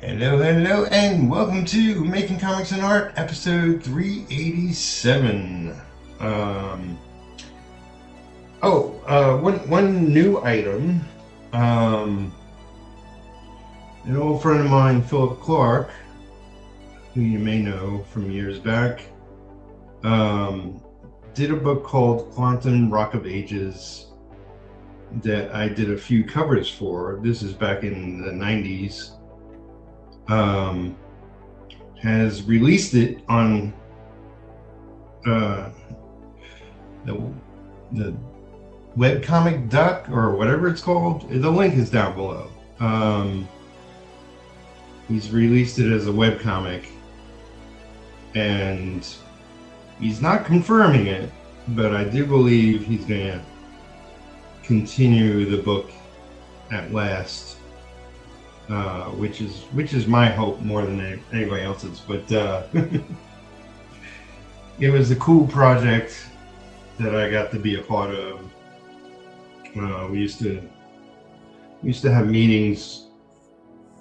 Hello, and welcome to Making Comics and Art, episode 387. One new item. An old friend of mine, Phillip, who you may know from years back, did a book called Quantum Rock of Ages that I did a few covers for. This is back in the 90s. Has released it on the webcomic duck or whatever it's called. The link is down below. He's released it as a webcomic, and he's not confirming it, but I do believe he's going to continue the book at last. Which is my hope more than anybody else's, but it was a cool project that I got to be a part of. We used to have meetings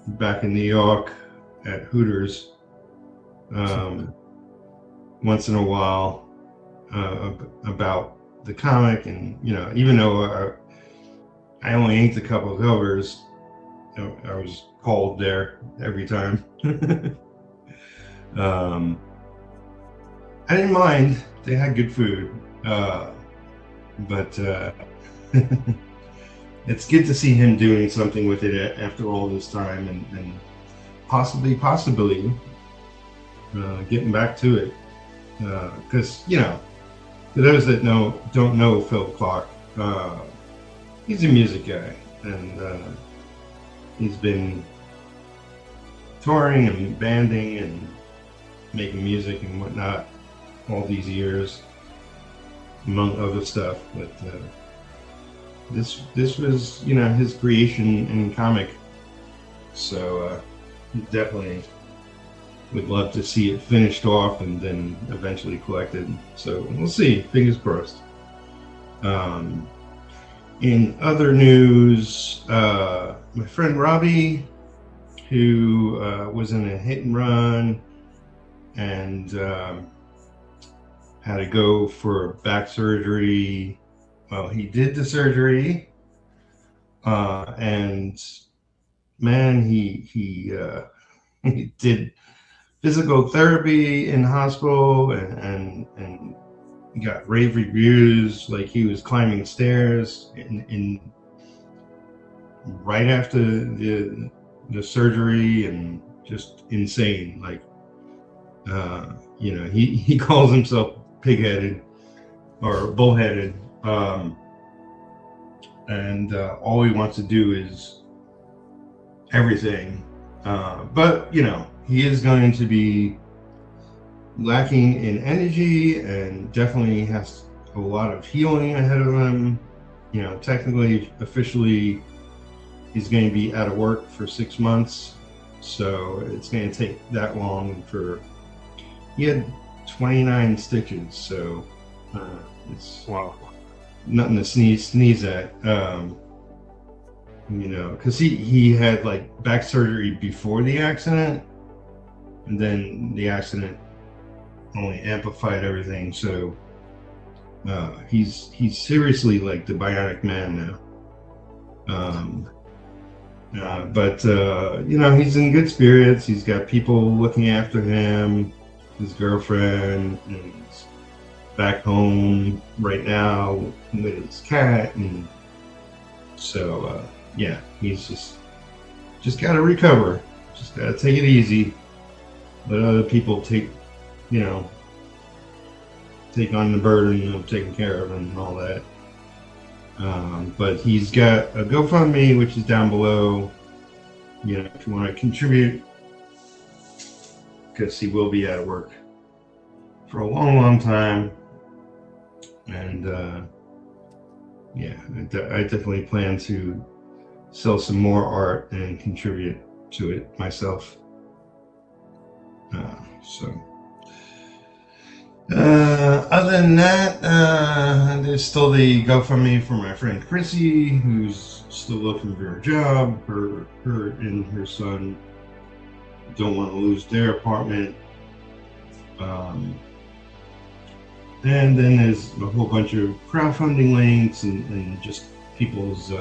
back in New York at Hooters once in a while about the comic, and even though I only inked a couple of covers, I was called there every time. I didn't mind. They had good food. But it's good to see him doing something with it after all this time, and possibly getting back to it. Because, for those that don't know Phil Clark, he's a music guy, and he's been touring and banding and making music and whatnot all these years, among other stuff. But this was, his creation in comic. So definitely would love to see it finished off and then eventually collected. So we'll see. Fingers crossed. In other news, my friend Robbie, who was in a hit and run and had to go for back surgery. Well, he did the surgery, and man, he did physical therapy in hospital and got rave reviews, like he was climbing stairs in right after the surgery, and just insane. Like he calls himself pig-headed or bullheaded, and all he wants to do is everything, but he is going to be lacking in energy and definitely has a lot of healing ahead of him. Technically, officially, he's going to be out of work for 6 months, so it's going to take that long. He had 29 stitches, so it's nothing to sneeze at. Because he had like back surgery before the accident, and then the accident only amplified everything. So he's seriously like the Bionic Man now. But he's in good spirits. He's got people looking after him, his girlfriend, and he's back home right now with his cat, and so he's just got to recover. Just got to take it easy. Let other people take on the burden of taking care of him and all that. But he's got a GoFundMe, which is down below, if you want to contribute, because he will be out of work for a long time. And I definitely plan to sell some more art and contribute to it myself. Other than that, there's still the GoFundMe for my friend Chrissy, who's still looking for a job. Her and her son don't want to lose their apartment. And then there's a whole bunch of crowdfunding links and just people's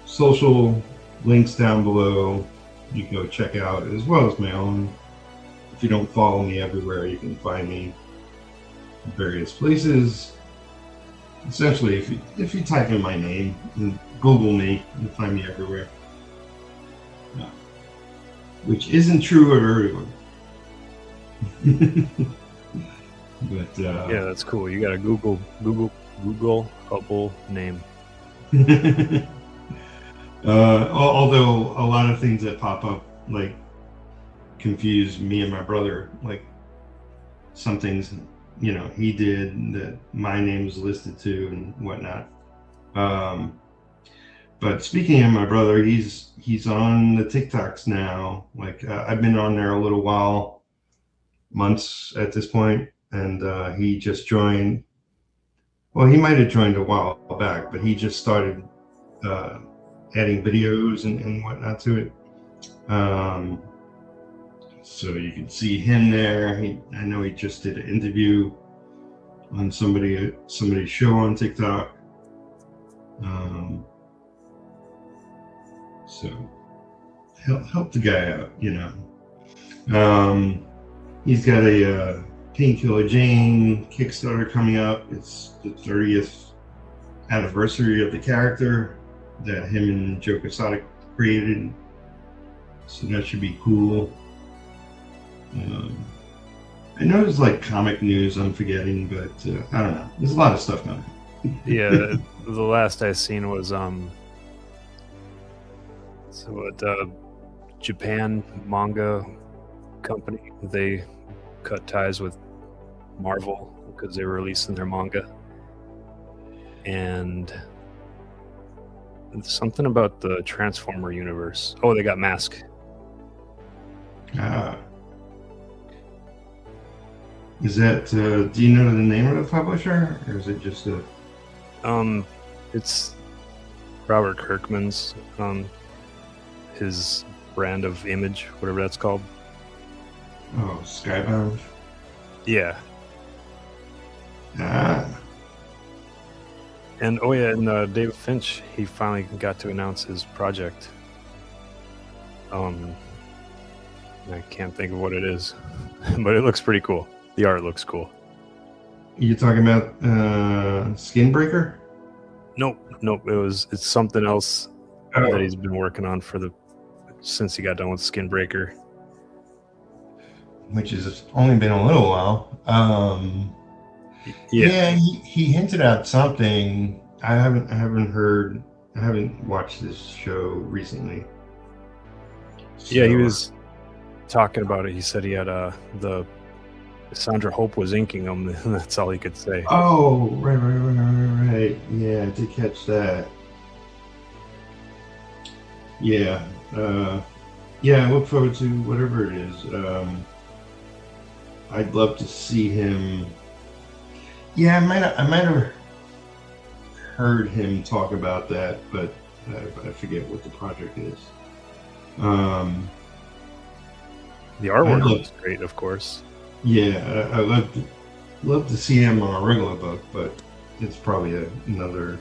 social links down below. You can go check out, as well as my own. If you don't follow me everywhere, you can find me in various places. Essentially, if you type in my name and Google me, you'll find me everywhere. Which isn't true of everyone. But yeah, that's cool. You got a Google couple name. Although a lot of things that pop up like confuse me and my brother, like some things, you know, he did that my name is listed to and whatnot. But speaking of my brother, he's on the TikToks now. Like I've been on there a little while, months at this point, and he just joined. Well, he might have joined a while back, but he just started adding videos and whatnot to it. So you can see him there. I know he just did an interview on somebody's show on TikTok. So help the guy out, you know. He's got a Painkiller Jane Kickstarter coming up. It's the 30th anniversary of the character that him and Joe Quesada created. So that should be cool. I know there's like comic news I'm forgetting, but I don't know. There's a lot of stuff going on. Yeah, the last I seen was Japan manga company. They cut ties with Marvel because they were releasing their manga, and something about the Transformer universe. Oh, they got Mask. Is that do you know the name of the publisher, or is it just a it's Robert Kirkman's his brand of Image, whatever that's called. Oh, Skybound? Yeah. And oh yeah, and David Finch, he finally got to announce his project. I can't think of what it is, but it looks pretty cool. The art looks cool. You talking about Skinbreaker? Nope. It's something else that he's been working on since he got done with Skinbreaker. Which has only been a little while. Yeah, he hinted at something. I haven't watched this show recently. So, yeah, he was talking about it. He said he had the Sandra Hope was inking them, and that's all he could say. Oh, right. Yeah, I did catch that. Yeah. I look forward to whatever it is. I'd love to see him. Yeah, I might have heard him talk about that, but I forget what the project is. The artwork looks great, of course. Yeah, I love to see him on a regular book, but it's probably another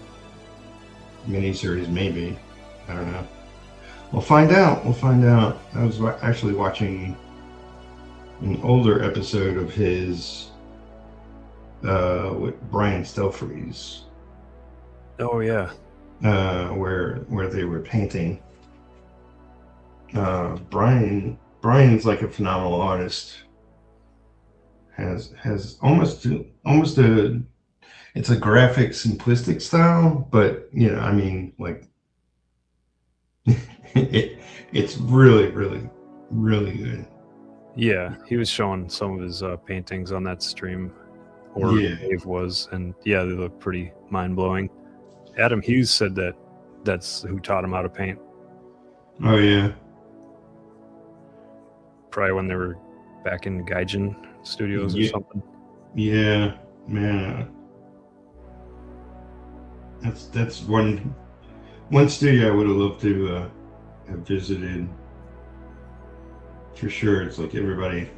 miniseries, maybe. I don't know. We'll find out. I was actually watching an older episode of his with Brian Stelfreeze. Oh yeah. Where they were painting. Brian's like a phenomenal artist. Has almost a it's a graphic simplistic style, but you know, I mean, like it's really good. Yeah, he was showing some of his paintings on that stream, or Dave was, and yeah, they look pretty mind-blowing. Adam Hughes said that's who taught him how to paint. Oh yeah. Probably when they were back in Gaijin Studios or something. Yeah, man. That's one studio I would have loved to have visited. For sure, it's like everybody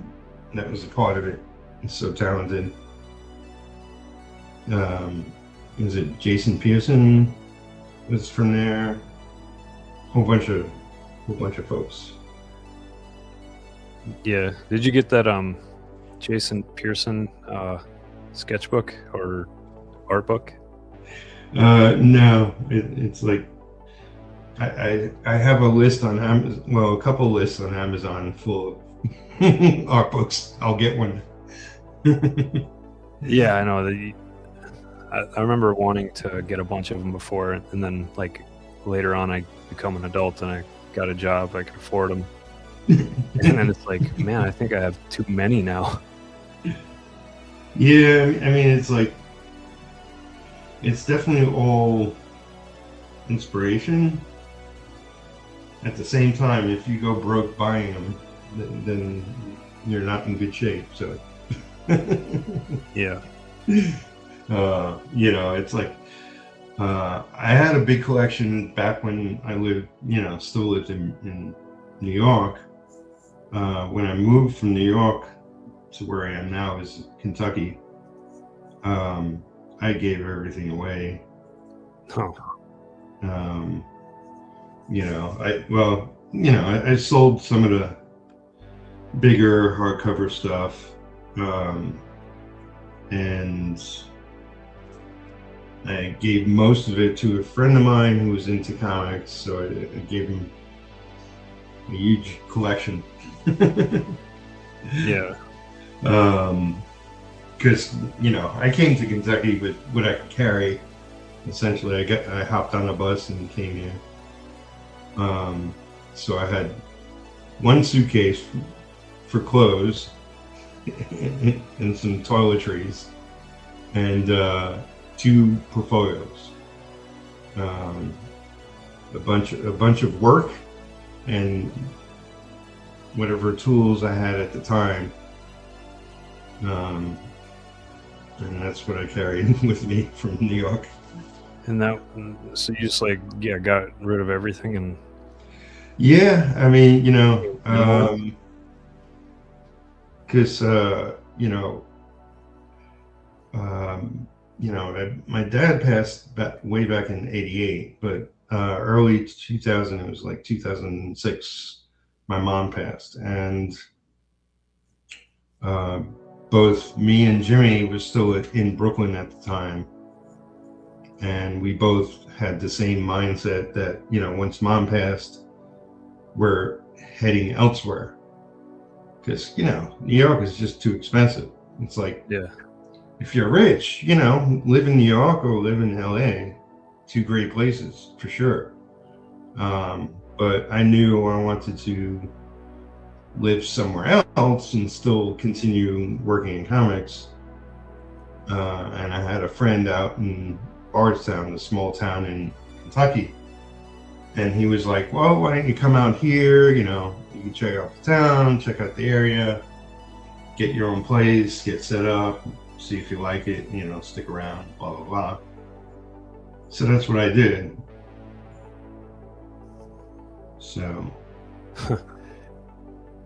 that was a part of it is so talented. Is it Jason Pearson was from there? Whole bunch of folks. Yeah. Did you get that Jason Pearson sketchbook or art book? No, it's like I have a list on Amazon. Well, a couple lists on Amazon full of art books. I'll get one. Yeah, I know. I remember wanting to get a bunch of them before, and then like later on, I become an adult and I got a job. I could afford them, and then it's like, man, I think I have too many now. Yeah, I mean, it's like it's definitely all inspiration. At the same time, if you go broke buying them, then you're not in good shape. So, Yeah. You know, it's like I had a big collection back when I lived, still lived in New York. When I moved from New York to where I am now is Kentucky, I gave everything away. Oh. I sold some of the bigger hardcover stuff, and I gave most of it to a friend of mine who was into comics, so I gave him a huge collection. Yeah. Because I came to Kentucky with what I could carry. Essentially, I hopped on a bus and came here. So I had one suitcase for clothes and some toiletries, and 2 portfolios, a bunch of work, and whatever tools I had at the time. And that's what I carried with me from New York. And so you just got rid of everything and. Yeah, I mean, because my dad passed way back in '88, but early 2000, it was like 2006, my mom passed, and both me and Jimmy was still in Brooklyn at the time, and we both had the same mindset that once mom passed, we're heading elsewhere, because New York is just too expensive. It's like, yeah, if you're rich, live in New York or live in LA, 2 great places for sure. But I knew I wanted to live somewhere else and still continue working in comics. And I had a friend out in Bardstown, a small town in Kentucky. And he was like, well, why don't you come out here? You can check out the town, check out the area, get your own place, get set up, see if you like it, stick around, blah, blah, blah. So that's what I did. So.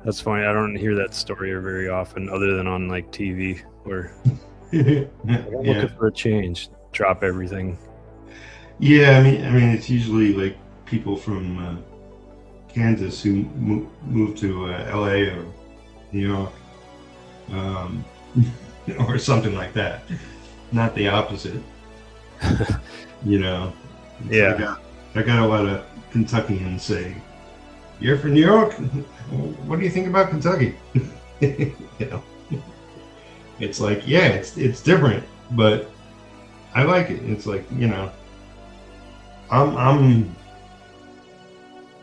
That's funny. I don't hear that story very often, other than on like TV, where I'm looking for a change, drop everything. Yeah, I mean, it's usually like people from Kansas who move to LA or New York, or something like that. Not the opposite. Yeah. I got a lot of Kentuckians say, "You're from New York? What do you think about Kentucky?" It's like, yeah, it's different, but I like it. It's like, I'm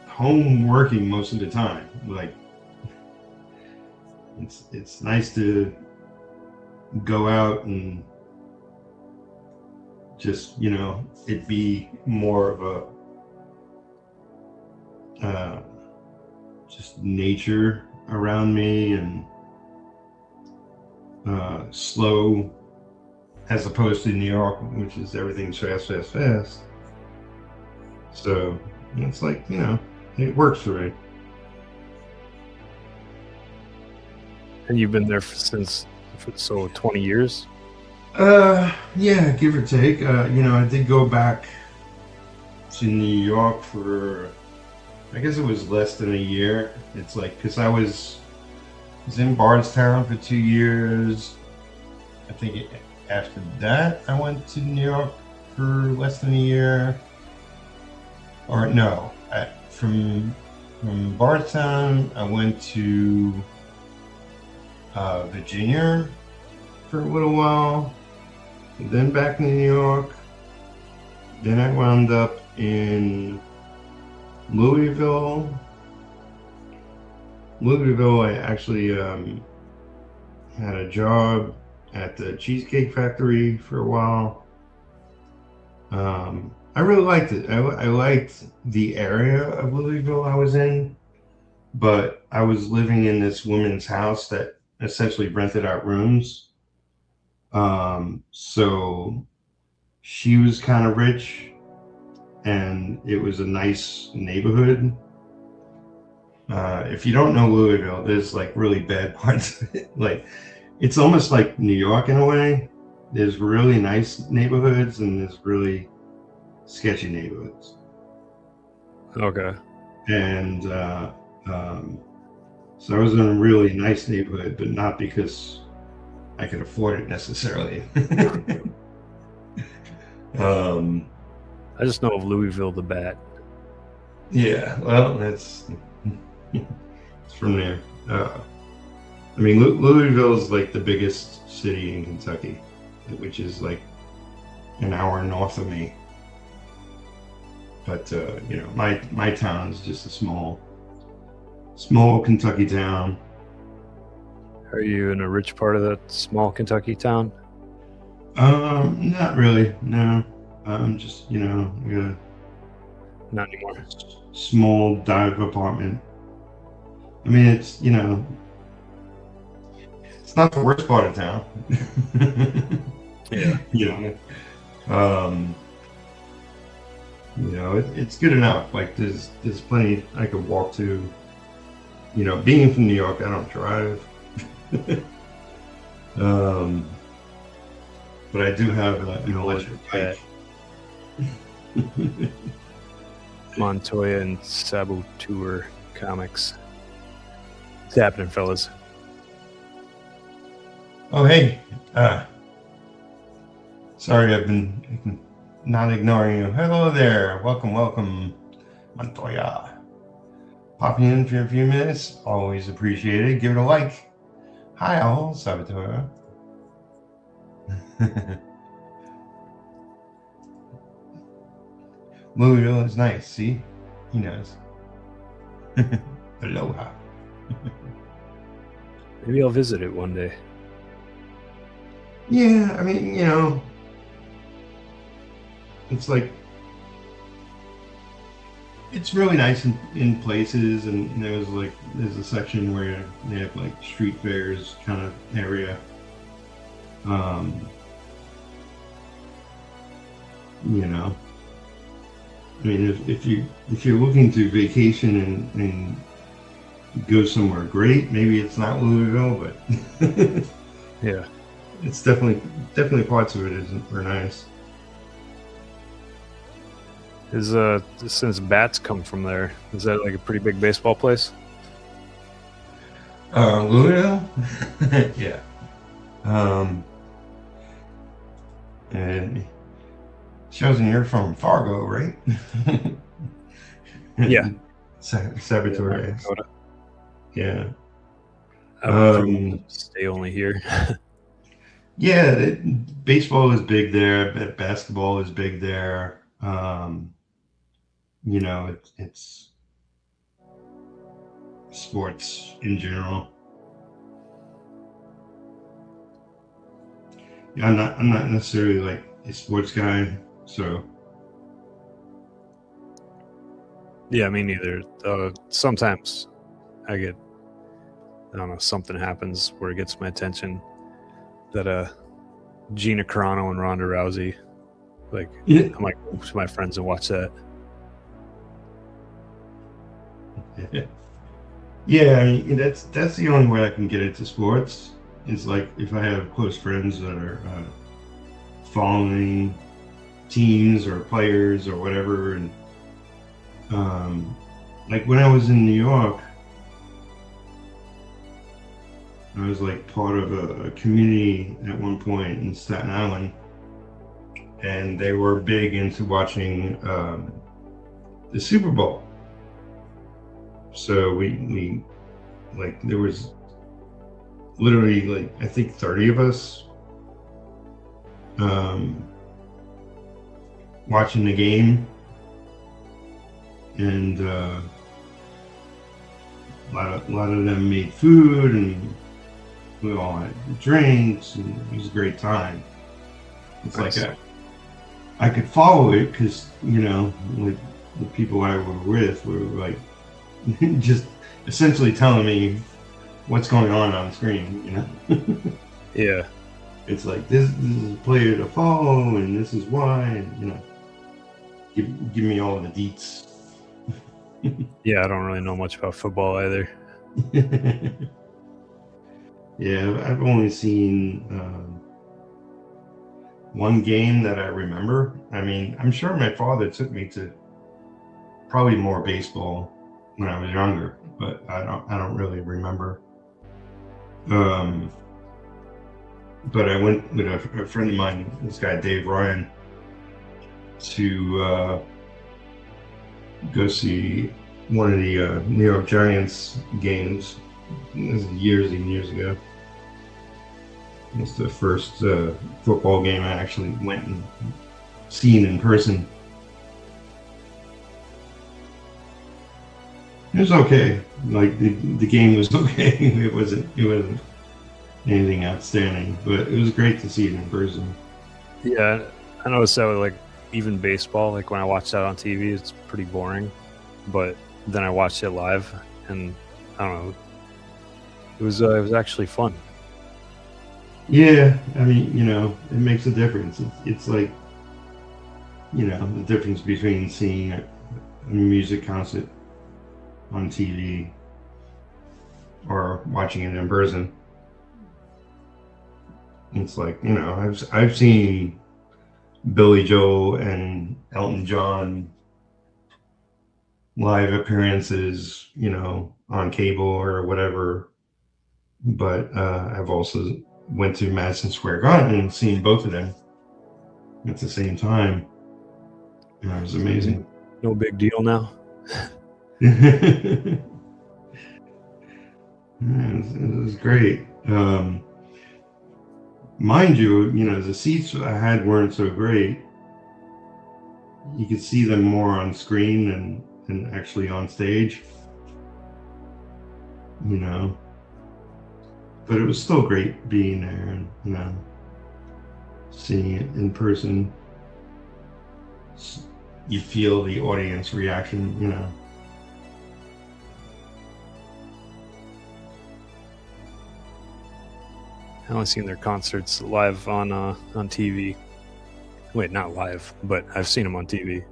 home working most of the time. Like, it's nice to go out and just, it be more of a just nature around me, and slow, as opposed to New York, which is everything's fast. So it's like, It works for me. And you've been there since 20 years? Yeah, give or take. I did go back to New York for, I guess it was less than a year. It's like, because I was in Bardstown for 2 years. I think after that, I went to New York for less than a year. Or no, from Bardstown, I went to Virginia for a little while, and then back in New York. Then I wound up in Louisville. I actually had a job at the Cheesecake Factory for a while. I really liked it. I liked the area of Louisville I was in, but I was living in this woman's house that essentially rented out rooms. So she was kind of rich, and it was a nice neighborhood. If you don't know Louisville, there's like really bad parts of it. Like, it's almost like New York in a way. There's really nice neighborhoods and there's really sketchy neighborhoods. Okay. And so I was in a really nice neighborhood, but not because I could afford it necessarily. I just know of Louisville the Bat. Yeah, well, it's from there. I mean, Louisville is like the biggest city in Kentucky, which is like an hour north of me. But my town is just a small Kentucky town. Are you in a rich part of that small Kentucky town? Not really. No. Just we got a Not anymore. small dive apartment. I mean, it's it's not the worst part of town. Yeah. It's good enough. Like there's plenty I could walk to. Being from New York, I don't drive. But I do have an electric bike. Montoya and Saboteur Comics. What's happening, fellas? Oh, hey. Sorry, I've been not ignoring you. Hello there. Welcome, Montoya. Popping in for a few minutes. Always appreciated. Give it a like. Hi, all. Saboteur. Louisville is nice. See? He knows. Aloha. Maybe I'll visit it one day. Yeah, I mean, it's like, it's really nice in places, and there's a section where they have like street fairs kind of area. I mean, if you're looking to vacation and go somewhere great, maybe it's not Louisville, but Yeah. it's definitely parts of it are nice. Since bats come from there, is that like a pretty big baseball place? Louisville? Yeah. And shows in you're from Fargo, right? Yeah. Saboteur. Yeah. Stay only here. Yeah, baseball is big there. Basketball is big there. It's sports in general. Yeah, I'm not necessarily like a sports guy, so. Yeah, me neither. Sometimes I don't know, something happens where it gets my attention that Gina Carano and Ronda Rousey, like, Yeah. I might go to my friends and watch that. Yeah, I mean, that's the only way I can get into sports. Is like if I have close friends that are following teams or players or whatever, and like when I was in New York, I was like part of a community at one point in Staten Island, and they were big into watching the Super Bowl. So we like there was literally like I think 30 of us watching the game, and a lot of them made food, and we all had drinks, and it was a great time. It's nice. Like I could follow it because like the people I were with were like just essentially telling me what's going on screen, Yeah. It's like this is a player to follow, and this is why, and give me all the deets. Yeah, I don't really know much about football either. Yeah, I've only seen one game that I remember. I mean, I'm sure my father took me to probably more baseball when I was younger, but I don't really remember. But I went with a friend of mine, this guy Dave Ryan, to go see one of the New York Giants games. This is years and years ago. It's the first football game I actually went and seen in person. It was okay. Like the game was okay. It wasn't anything outstanding, but it was great to see it in person. Yeah, I noticed that with like even baseball. Like when I watch that on TV, it's pretty boring. But then I watched it live, and I don't know. It was actually fun. Yeah, I mean, it makes a difference. It's like, the difference between seeing a music concert on TV or watching it in person. It's like, I've seen Billy Joel and Elton John live appearances, on cable or whatever. But I've also went to Madison Square Garden and seen both of them at the same time. And it was amazing. No big deal now. It was great. Mind you, the seats I had weren't so great. You could see them more on screen than actually on stage. But it was still great being there and seeing it in person. You feel the audience reaction, I only seen their concerts live on TV. Wait, not live, but I've seen them on TV.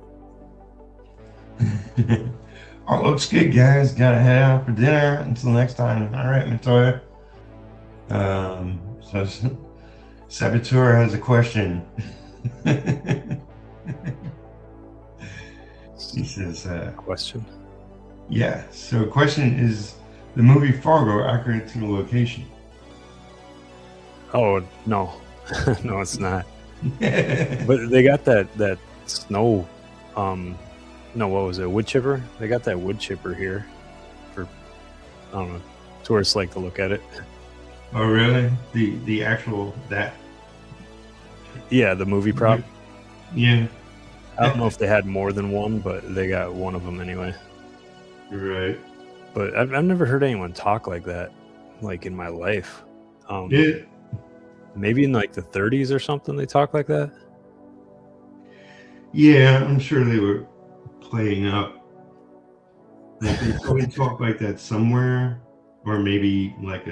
Oh, looks good, guys. Gotta head out for dinner. Until next time. All right, Matoya. So Saboteur has a question. He says, question? Yeah. So question is the movie Fargo accurate to the location? Oh, no. No, it's not. But they got that snow, no, what was it, wood chipper? They got that wood chipper here for, I don't know, tourists like to look at it. Oh, really? The actual, that? Yeah, the movie prop. Yeah. I don't know if they had more than one, but they got one of them anyway. Right. But I've never heard anyone talk like that, like in my life. Yeah. Maybe in like the 30s or something they talk like that. Yeah, I'm sure they were playing up. Like they probably talk like that somewhere, or maybe like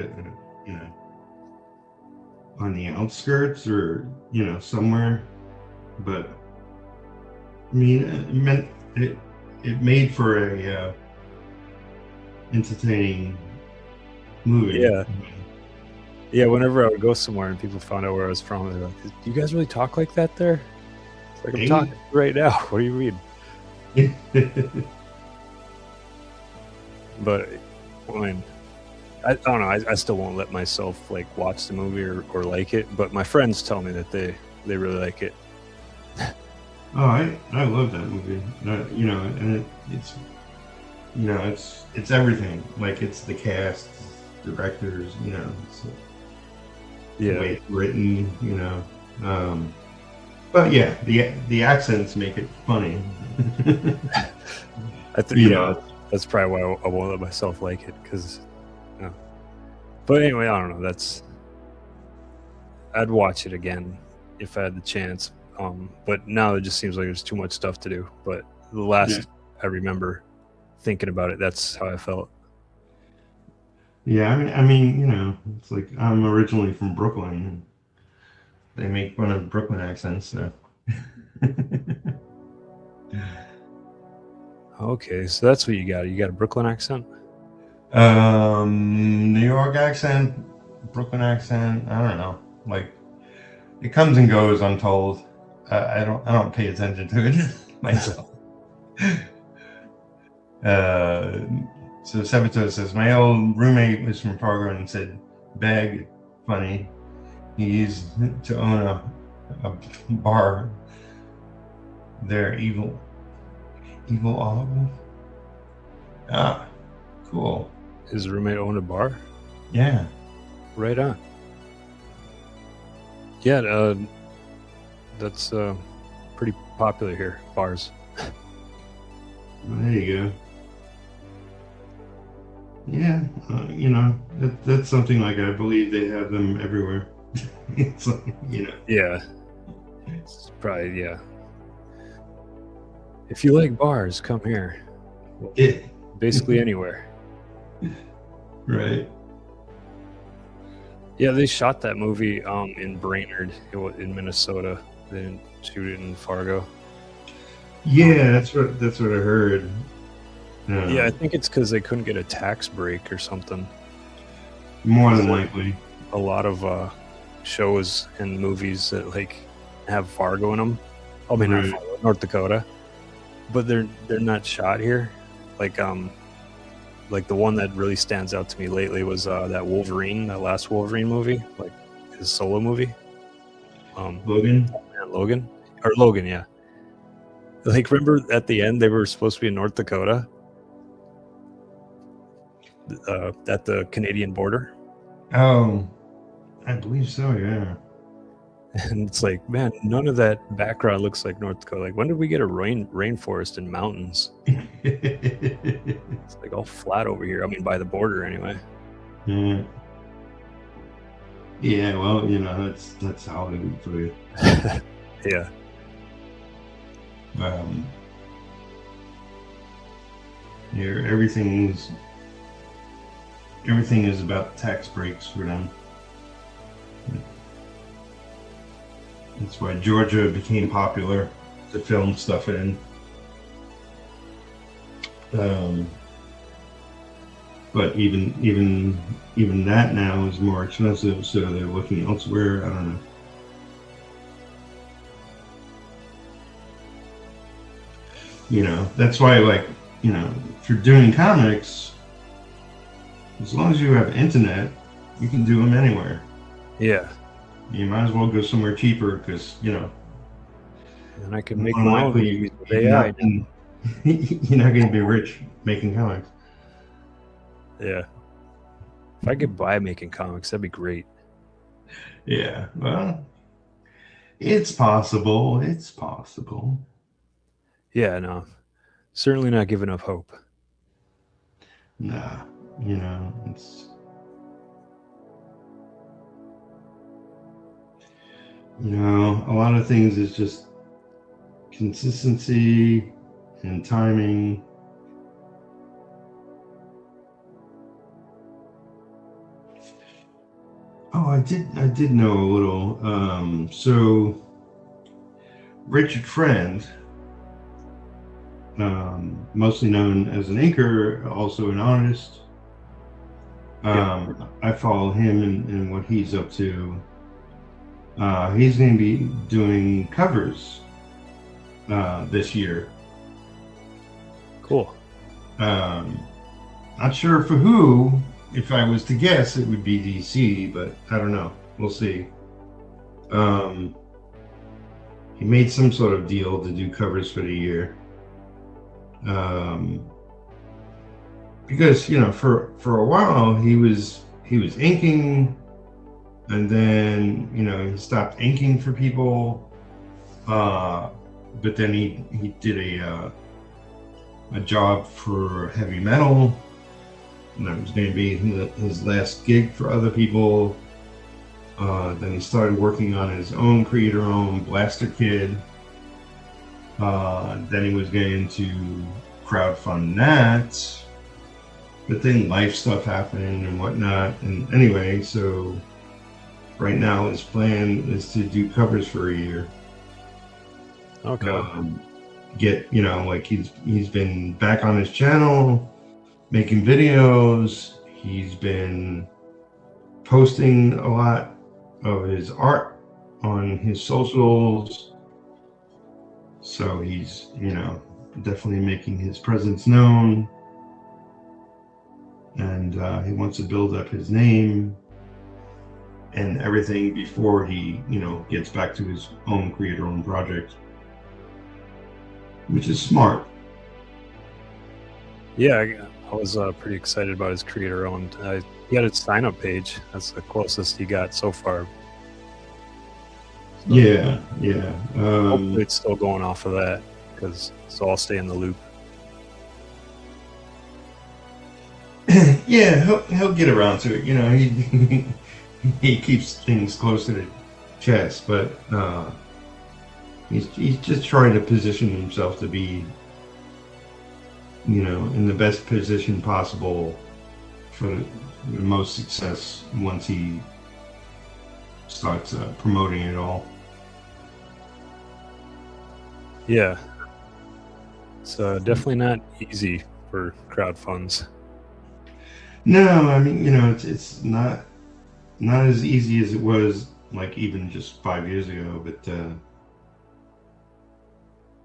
on the outskirts or somewhere. But I mean, it made for entertaining movie. Yeah. Yeah, whenever I would go somewhere and people found out where I was from, they're like, "Do you guys really talk like that there?" It's like, I'm talking right now. What do you mean? But I mean, I don't know. I still won't let myself like watch the movie or like it. But my friends tell me that they really like it. Oh, I love that movie. You know, and it's you know it's everything. Like it's the cast, directors. You know, it's the way it's written. You know, but yeah, the accents make it funny. I think that's probably why I won't let myself like it because. But anyway, I don't know. I'd watch it again if I had the chance. But now it just seems like there's too much stuff to do. But the last I remember thinking about it, that's how I felt. Yeah, I mean, you know, it's like I'm originally from Brooklyn. They make fun of Brooklyn accents, so. Okay, so that's what you got. You got a Brooklyn accent? New York accent, Brooklyn accent. I don't know. Like, it comes and goes. I'm told. I don't pay attention to it myself. So Sabato says, my old roommate was from Fargo and said, "Bag, funny. He used to own a bar. They're evil olive." Ah, cool. His roommate owned a bar? Yeah. Right on. Yeah, that's pretty popular here, bars. There you go. Yeah, you know, that's something like I believe they have them everywhere. It's like, you know. Yeah. It's probably, yeah. If you like bars, come here. Basically anywhere. Right. Yeah, they shot that movie in Brainerd, in Minnesota. They didn't shoot it in Fargo. Yeah, that's what I heard. Yeah, I think it's because they couldn't get a tax break or something. More than likely. A lot of shows and movies that like have Fargo in them. I mean, not Fargo, North Dakota, but they're not shot here. Like the one that really stands out to me lately was that Wolverine, that last Wolverine movie, like his solo movie. Logan, yeah. Like, remember at the end they were supposed to be in North Dakota, at the Canadian border. Oh, I believe so. Yeah. And it's like, man, none of that background looks like North Dakota. Like, when did we get a rainforest and mountains? It's like all flat over here. I mean, by the border anyway. Yeah. Yeah. Well, you know, that's Hollywood for you. Yeah. Here, everything is about tax breaks for them. That's why Georgia became popular to film stuff in. But even that now is more expensive, so they're looking elsewhere. I don't know. You know, that's why, like, you know, if you're doing comics, as long as you have internet, you can do them anywhere. Yeah. You might as well go somewhere cheaper because, you know. And I can make my own movies with AI. You're not going to be rich making comics. Yeah. If I could buy making comics, that'd be great. Yeah. Well, it's possible. It's possible. Yeah, no. Certainly not giving up hope. Nah. You know, it's... You know, a lot of things is just consistency and timing. Oh, I did know a little. So Richard Friend, mostly known as an inker, also an artist. I follow him and what he's up to. He's going to be doing covers this year. Cool. Not sure for who. If I was to guess, it would be DC, but I don't know. We'll see. He made some sort of deal to do covers for the year. Because for a while he was inking, and then he stopped inking for people. But then he did a job for heavy metal, and that was going to be his last gig for other people. Then he started working on his own creator-owned Blaster Kid. Then he was going to crowdfund that, but then life stuff happened and whatnot. And anyway, so right now his plan is to do covers for a year. Okay. He's been back on his channel, making videos. He's been posting a lot of his art on his socials. So he's, definitely making his presence known. And he wants to build up his name and everything before he, gets back to his own creator-owned project, which is smart. Yeah, I was pretty excited about his creator-owned. He had a sign-up page. That's the closest he got so far. So, yeah. Hopefully it's still going off of that, so I'll stay in the loop. Yeah, he'll get around to it. He keeps things close to the chest, but he's just trying to position himself to be, in the best position possible for the most success once he starts promoting it all. Yeah, it's definitely not easy for crowdfunds. No, I mean, it's not as easy as it was like even just 5 years ago, but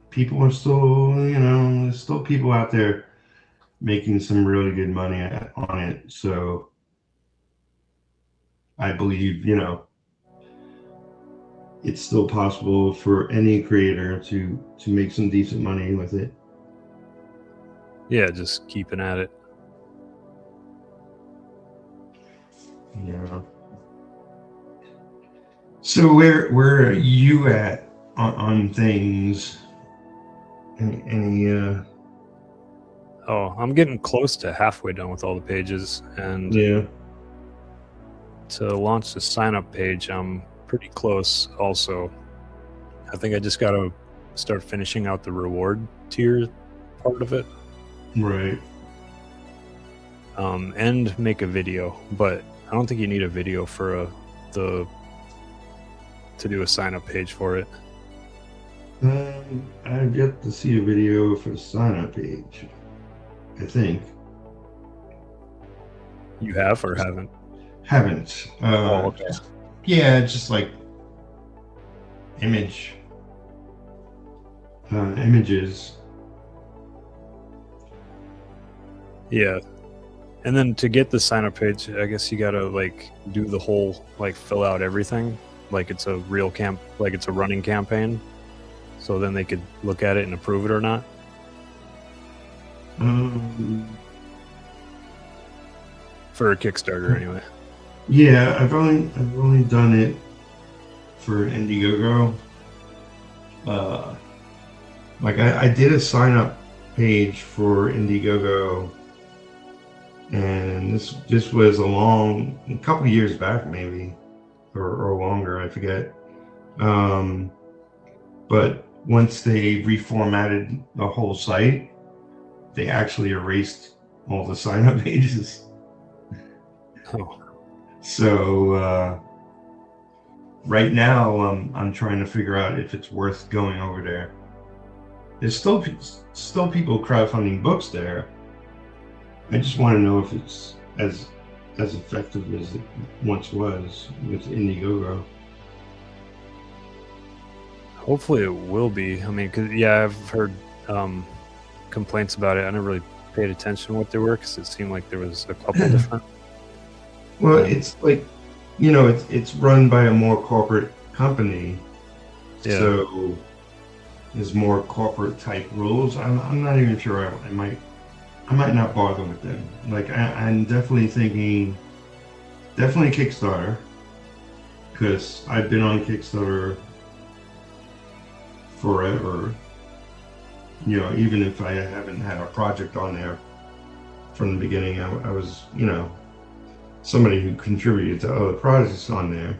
people are still, there's still people out there making some really good money on it. So I believe, it's still possible for any creator to make some decent money with it. Yeah, just keeping at it. Yeah. So where are you at on things? Any Oh, I'm getting close to halfway done with all the pages, and yeah. To launch the sign-up page, I'm pretty close also. I think I just got to start finishing out the reward tier part of it. Right. And make a video, but I don't think you need a video for to do a sign-up page for it. I've yet to see a video for the sign-up page, I think. You have or haven't? Haven't. Oh, okay. Just like images. Yeah. And then to get the sign-up page, I guess you gotta do the whole fill out everything like it's a real it's a running campaign, so then they could look at it and approve it or not. For a Kickstarter, anyway. Yeah, I've only done it for Indiegogo. I did a sign-up page for Indiegogo, and this was a couple of years back, maybe, or longer, I forget. But once they reformatted the whole site, they actually erased all the sign-up pages. Oh. So right now I'm trying to figure out if it's worth going over there there's still people crowdfunding books there. I just want to know if it's as effective as it once was with Indiegogo. Hopefully it will be. I mean, cause yeah, I've heard complaints about it. I never really paid attention to what they were because it seemed like there was a couple different. Well, it's like, it's run by a more corporate company, so there's more corporate type rules. I'm not even sure. I might not bother with them. Like I'm definitely thinking, Kickstarter, because I've been on Kickstarter forever. Even if I haven't had a project on there from the beginning, I was, somebody who contributed to other projects on there.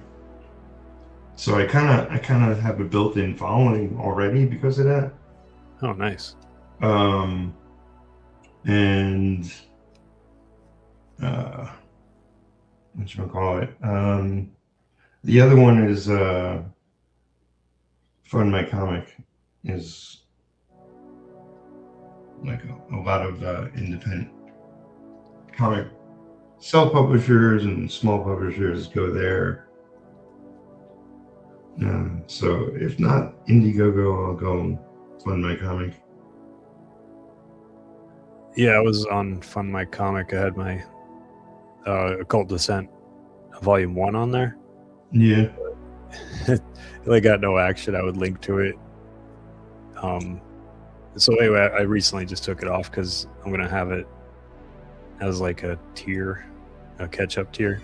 So I kind of have a built-in following already because of that. Oh, nice. And whatchamacallit? The other one is Fund My Comic is like a lot of independent comic self-publishers and small publishers go there. So if not Indiegogo, I'll go Fund My Comic. Yeah, I was on Fund My Comic. I had my Occult Descent Volume 1 on there. Yeah. They got no action. I would link to it. So anyway, I recently just took it off because I'm going to have it as like a tier, a catch-up tier.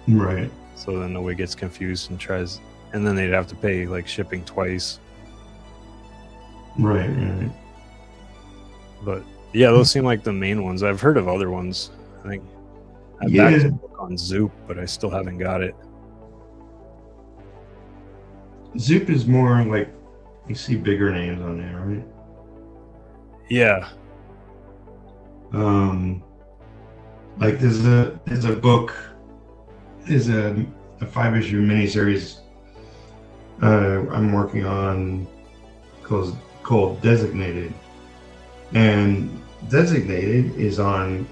Right. So then nobody gets confused and tries, and then they'd have to pay like shipping twice. Right. But yeah, those seem like the main ones. I've heard of other ones. I think I backed a book on Zoop, but I still haven't got it. Zoop is more like, you see bigger names on there, right? Yeah. Like there's a book, there's a 5-issue miniseries I'm working on called Designated, and Designated is on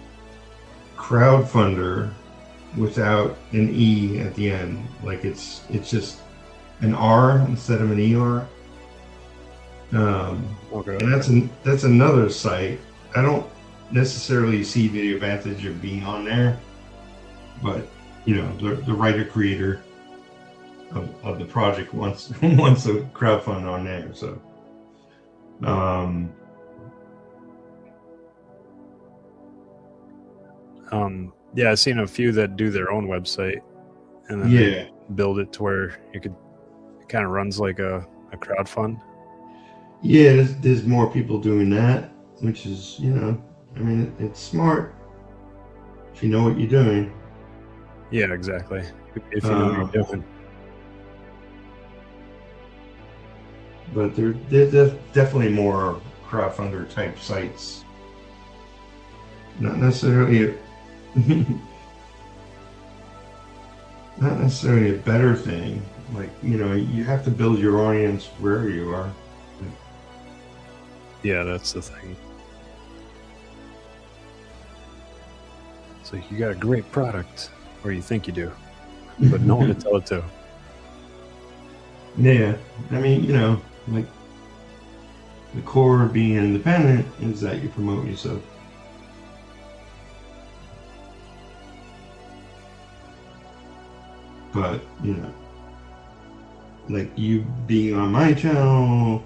Crowdfunder without an E at the end. Like it's just an R instead of an ER. Okay. And that's another site. I don't necessarily see the advantage of being on there, but the writer creator of the project wants a crowdfund on there. So yeah, I've seen a few that do their own website and then they build it to where it kind of runs like a crowdfund. Yeah, there's more people doing that, which is, it's smart if you know what you're doing. Yeah, exactly. If you know what you're doing. But there's definitely more crowdfunder type sites. Not necessarily a better thing. Like, you have to build your audience wherever you are. Yeah, that's the thing. So you got a great product, or you think you do, but no one to tell it to. Yeah, I mean, like the core of being independent is that you promote yourself. But, like you being on my channel,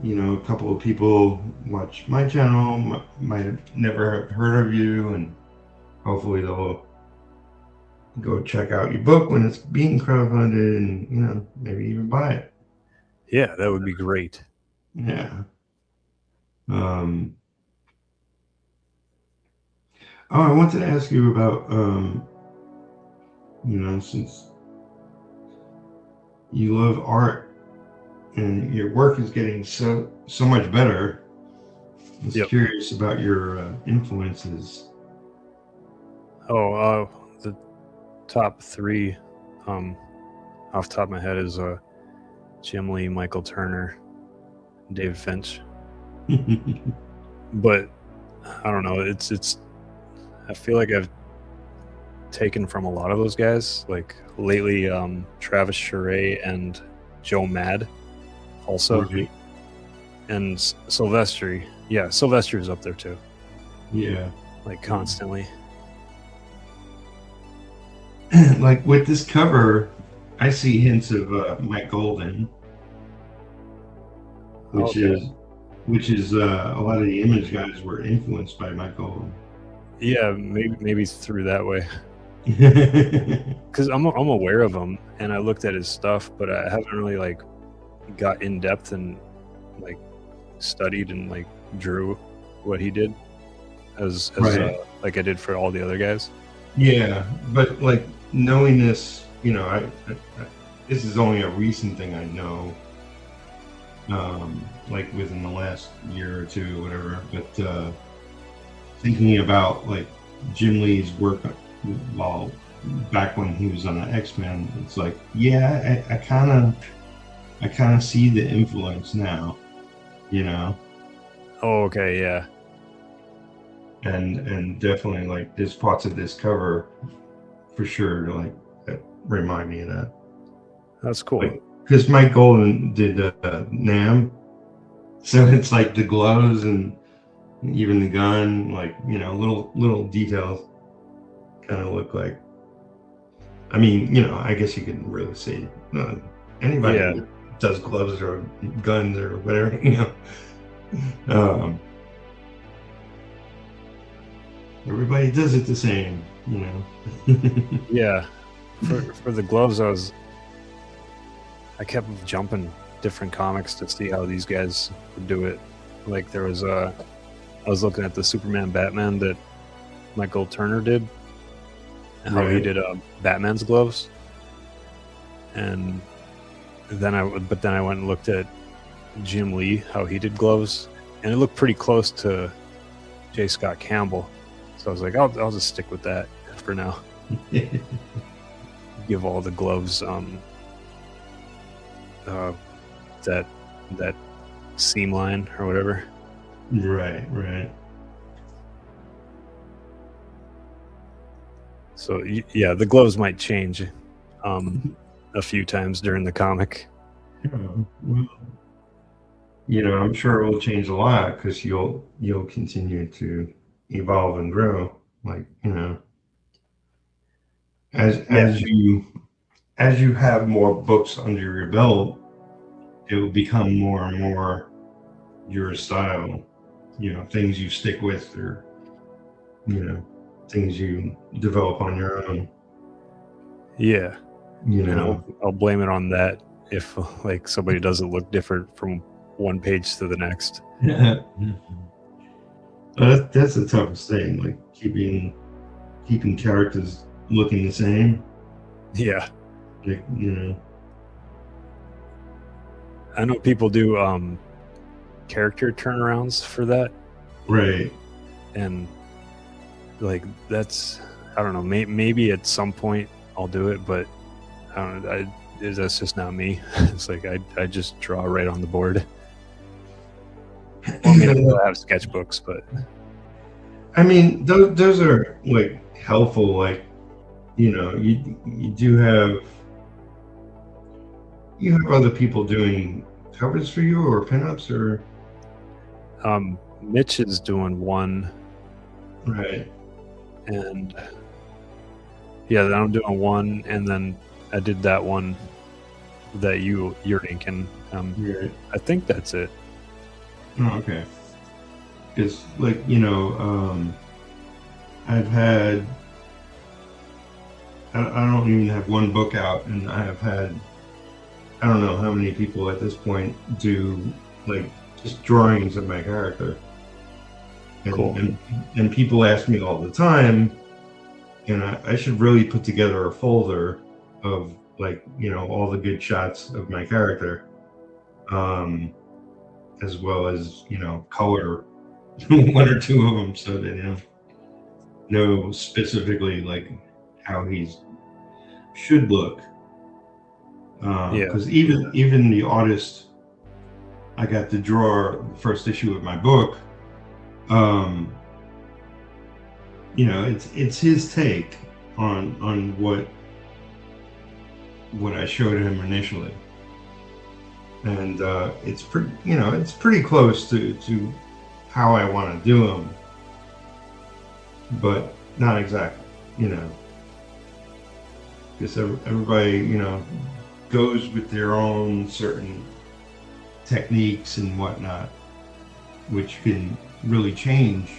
a couple of people watch my channel, might have never heard of you, and hopefully they'll go check out your book when it's being crowdfunded and, maybe even buy it. Yeah, that would be great. Yeah. Oh, I wanted to ask you about, since you love art and your work is getting so much better, I was curious about your influences. Oh, the top 3 off the top of my head is Jim Lee, Michael Turner, David Finch. But I don't know. It's. I feel like I've taken from a lot of those guys. Like lately, Travis Charest and Joe Mad, also, Right. and Silvestri. Yeah, Silvestri is up there too. Yeah. Like constantly. Like with this cover, I see hints of Mike Golden, which is a lot of the Image guys were influenced by Mike Golden. Yeah, maybe through that way. Because I'm aware of him, and I looked at his stuff, but I haven't really like got in depth and like studied and like drew what he did as Right. like I did for all the other guys. Yeah, but like knowing this, you know, I this is only a recent thing I know. Like within the last year or two, or whatever. But thinking about like Jim Lee's work while back when he was on the X-Men, it's like, yeah, I kind of see the influence now, you know. Oh, okay, yeah. And definitely like there's parts of this cover for sure like that remind me of that. That's cool. Because Mike Golden did Nam, so it's like the gloves and even the gun, like, you know, little details kind of look like. I mean, you know, I guess you could really say anybody who does gloves or guns or whatever, you know. Everybody does it the same, you know. Yeah, for the gloves, I kept jumping different comics to see how these guys would do it. Like there was I was looking at the Superman Batman that Michael Turner did, and how he did Batman's gloves, and then I went and looked at Jim Lee, how he did gloves, and it looked pretty close to J. Scott Campbell. So I was like, I'll just stick with that for now. Give all the gloves that seam line or whatever. Right. So yeah, the gloves might change a few times during the comic. Well, you know, I'm sure it will change a lot because you'll continue to evolve and grow, like, you know, as you have more books under your belt, it will become more and more your style, you know, things you stick with, or, you know, things you develop on your own. Yeah, you know, I'll blame it on that if like somebody doesn't look different from one page to the next. That's the toughest thing, like keeping characters looking the same. Yeah, like, you know, I know people do character turnarounds for that, right? And like that's, I don't know, maybe at some point I'll do it, but I don't know, that's just not me. It's like I just draw right on the board. Well, I mean, I still have sketchbooks, but I mean, those are like helpful. Like, you know, you do have other people doing covers for you or pinups, or Mitch is doing one, right? And yeah, then I'm doing one, and then I did that one that you're inking. Right. I think that's it. Oh, okay. Because, like, you know, I've had, I don't even have one book out, and I have had, I don't know how many people at this point do like just drawings of my character. And, cool. And people ask me all the time, and I should really put together a folder of, like, you know, all the good shots of my character, as well as, you know, color one or two of them, so that, you know specifically like how he's should look. Because even the artist I got to draw the first issue of my book, you know, it's his take on what I showed him initially, and it's pretty, you know, it's pretty close to how I want to do them, but not exactly, you know, because everybody, you know, goes with their own certain techniques and whatnot, which can really change.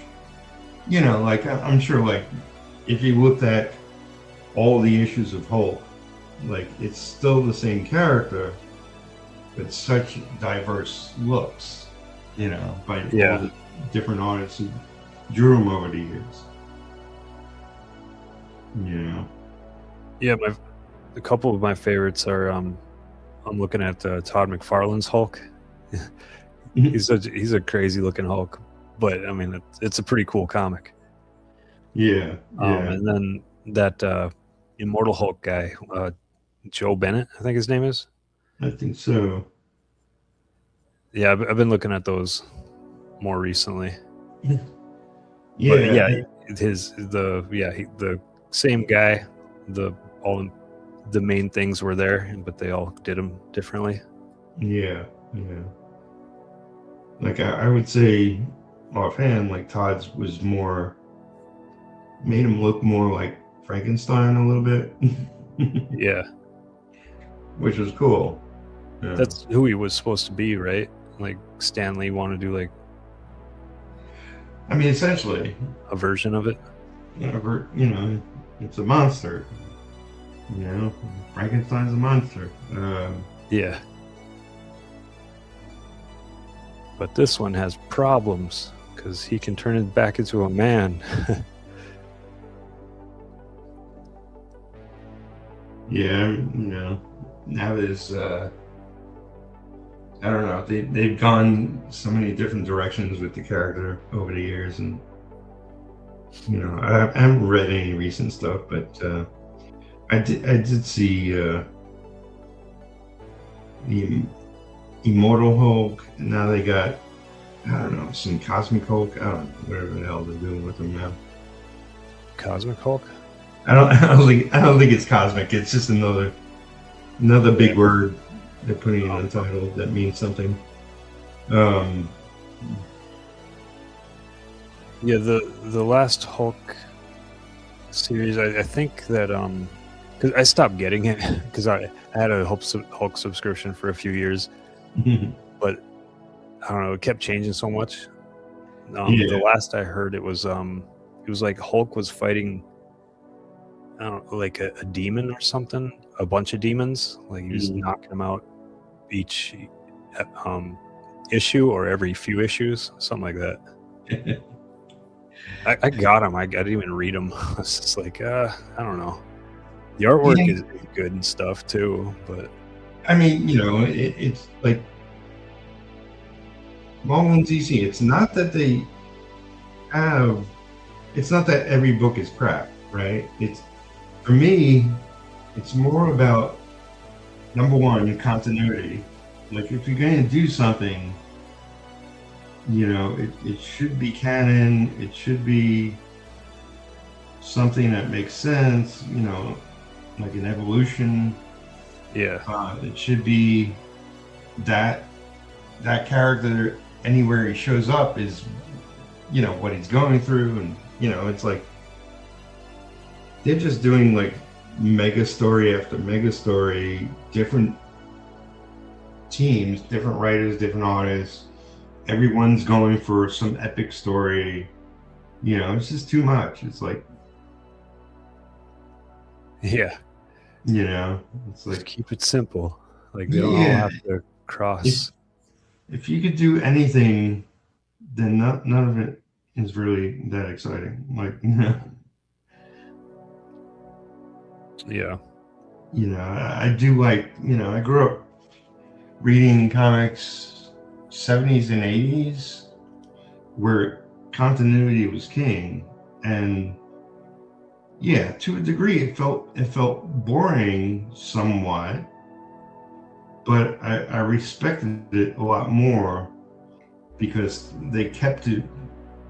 You know, like I'm sure, like if you looked at all the issues of Hulk, like it's still the same character, but such diverse looks, you know, by all the different artists who drew him over the years. You know. Yeah, a couple of my favorites are I'm looking at Todd McFarlane's Hulk. He's a crazy looking Hulk, but I mean it's a pretty cool comic. Yeah. And then that Immortal Hulk guy, Joe Bennett, I think his name is. I think so. Yeah, I've been looking at those more recently. Yeah. But yeah, the same guy, all the main things were there, but they all did them differently. Yeah. Like I would say offhand, like Todd's was made him look more like Frankenstein a little bit. Yeah. Which was cool. Yeah. That's who he was supposed to be, right? Like Stanley wanted to do like, I mean, essentially a version of it. You know, it's a monster. You know, Frankenstein's a monster. Yeah. But this one has problems because he can turn it back into a man. Yeah, you know, now there's I don't know, they've gone so many different directions with the character over the years, and you know, I haven't read any recent stuff, but I did see the Immortal Hulk. Now they got, I don't know, some Cosmic Hulk. I don't know, whatever the hell they're doing with them now. Cosmic Hulk? I don't think it's cosmic. It's just another big word they're putting in the title that means something. Yeah, the last Hulk series, I think that because I stopped getting it because I had a Hulk subscription for a few years, but I don't know, it kept changing so much. The last I heard, it was like Hulk was fighting, I don't know, like a demon or something, a bunch of demons. Like he was knocking them out each issue or every few issues, something like that. I got him. I didn't even read them. I was just like, I don't know. The artwork is good and stuff too, but I mean, you know, it's like Marvel and DC. It's not that they have. It's not that every book is crap, right? It's, for me, it's more about, number one, continuity. Like if you're going to do something, you know, it should be canon. It should be something that makes sense, you know, like an evolution. Yeah. It should be that character, anywhere he shows up, is, you know, what he's going through. And, you know, it's like they're just doing like mega story after mega story, different teams, different writers, different artists. Everyone's going for some epic story. You know, it's just too much. It's like, yeah, you know, it's like, just keep it simple. Like they don't all have to cross. If you could do anything, then none of it is really that exciting. Like, you know. Yeah. You know, I do like, you know, I grew up reading comics 70s and 80s where continuity was king, and to a degree it felt boring somewhat, but I respected it a lot more because they kept it,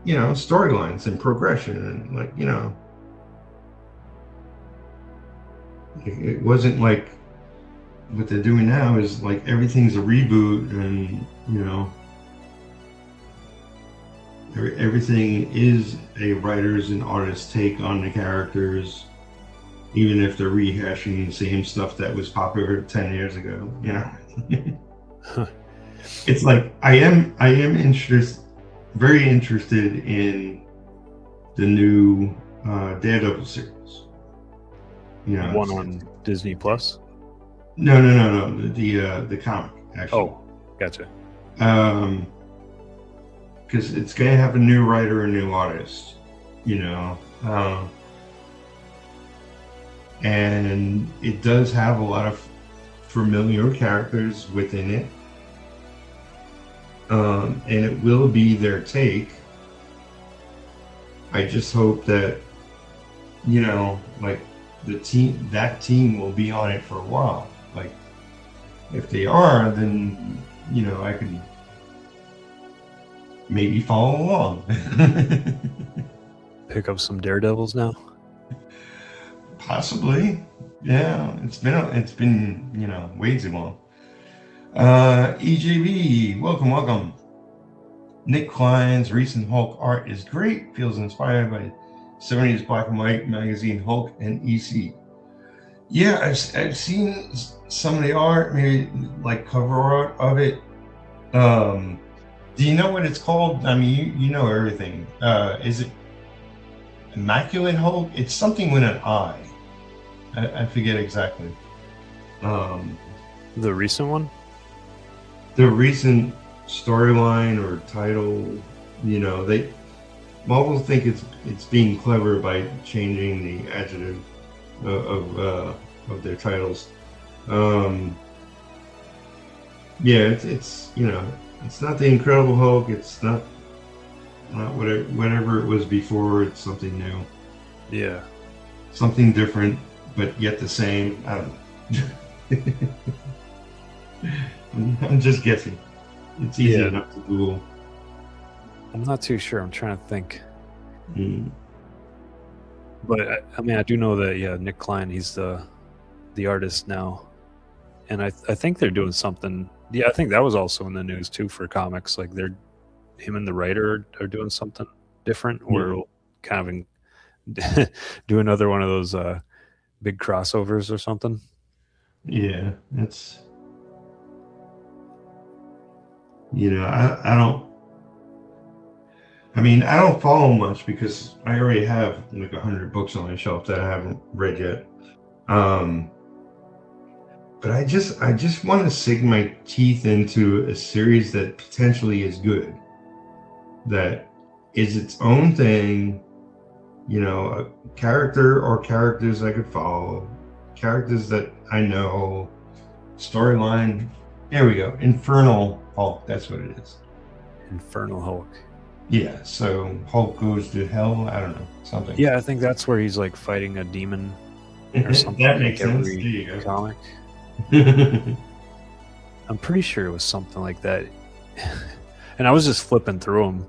storylines and progression, and it wasn't like what they're doing now is like everything's a reboot, and everything is a writer's and artist's take on the characters, even if they're rehashing the same stuff that was popular 10 years ago. It's like I am very interested in the new Daredevil series. One on Disney Plus. No, the comic, actually. Oh, gotcha. Because it's going to have a new writer, a new artist, and it does have a lot of familiar characters within it, and it will be their take. I just hope that, like that team will be on it for a while. Like, if they are, then, I can maybe follow along. Pick up some Daredevils now? Possibly. Yeah, it's been way too long. EJB, welcome. Nick Klein's recent Hulk art is great. Feels inspired by 70s black and white magazine Hulk and EC. Yeah, I've seen some of the art, maybe like cover art of it. Do you know what it's called? I mean, you know everything. Is it Immaculate Hulk? It's something with an I. I forget exactly. The recent one? The recent storyline or title, Marvel think it's being clever by changing the adjective of their titles. It's not the Incredible Hulk. It's not whatever it was before. It's something new. Yeah. Something different, but yet the same. I don't know. I'm just guessing. It's easy enough to Google. I'm not too sure. I'm trying to think. Mm. But I do know that Nick Klein, he's the artist now, and I think they're doing something. Yeah, I think that was also in the news too for comics. Like him and the writer are doing something different, or we'll kind of do another one of those big crossovers or something. Yeah, it's I don't follow much because I already have like 100 books on my shelf that I haven't read yet. But I just want to sink my teeth into a series that potentially is good, that is its own thing, a character or characters I could follow, characters that I know, storyline. There we go. Infernal Hulk, that's what it is. Infernal Hulk. Yeah, so Hulk goes to hell, I don't know, something. Yeah, I think that's where he's like fighting a demon or something. That makes like sense. Every comic. I'm pretty sure it was something like that. And I was just flipping through them,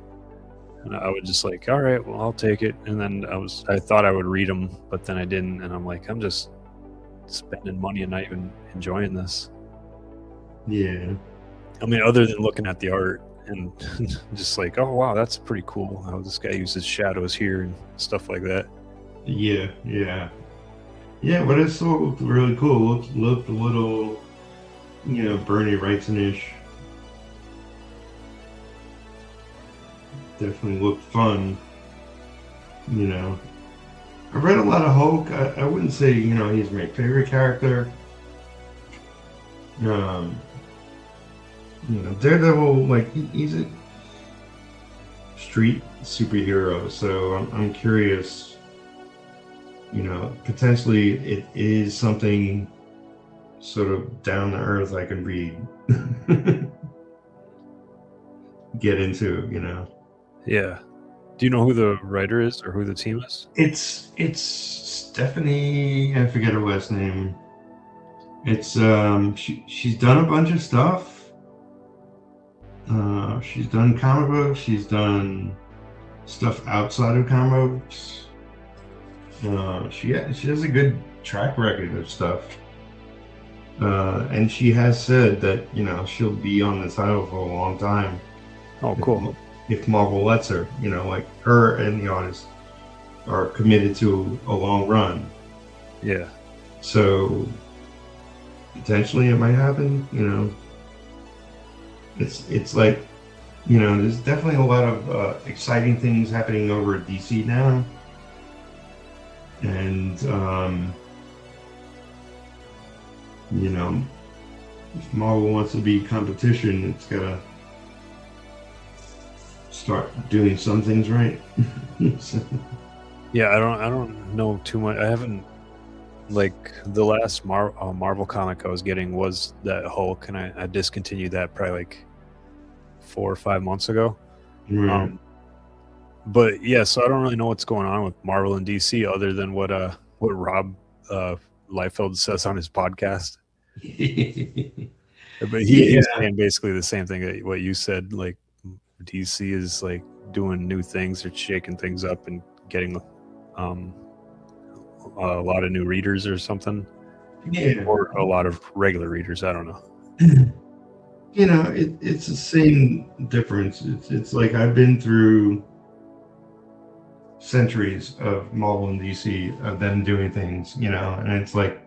and I was just like, all right, well, I'll take it. And then I thought I would read them, but then I didn't, and I'm like, I'm just spending money and not even enjoying this. Yeah. I mean, other than looking at the art and just like, oh wow, that's pretty cool how this guy uses shadows here and stuff like that. Yeah, but it still looked really cool. Looked a little, Bernie Wrightson-ish. Definitely looked fun. I read a lot of Hulk. I wouldn't say, he's my favorite character. Daredevil, like, he's a street superhero, so I'm curious. Potentially it is something sort of down to earth I can read, get into, Yeah. Do you know who the writer is or who the team is? It's Stephanie, I forget her last name. It's she's done a bunch of stuff. She's done comic books. She's done stuff outside of comic books. She has a good track record of stuff. And she has said that, you know, she'll be on the title for a long time. Oh, cool. If Marvel lets her, you know, like her and the artist are committed to a long run. Yeah. So potentially it might happen, you know. It's like, you know, there's definitely a lot of exciting things happening over at DC now. And, you know, if Marvel wants to be competition, it's got to start doing some things right. So. Yeah, I don't know too much. I haven't, like, the last Marvel comic I was getting was that Hulk, and I discontinued that probably like 4 or 5 months ago. Right. But yeah, so I don't really know what's going on with Marvel and DC other than what Rob Liefeld says on his podcast. But he's saying basically the same thing that what you said. Like, DC is like doing new things, they're shaking things up and getting a lot of new readers or something. Yeah. Or a lot of regular readers, I don't know. You know, it's the same difference. It's like I've been through centuries of Marvel and DC of them doing things, you know, and it's like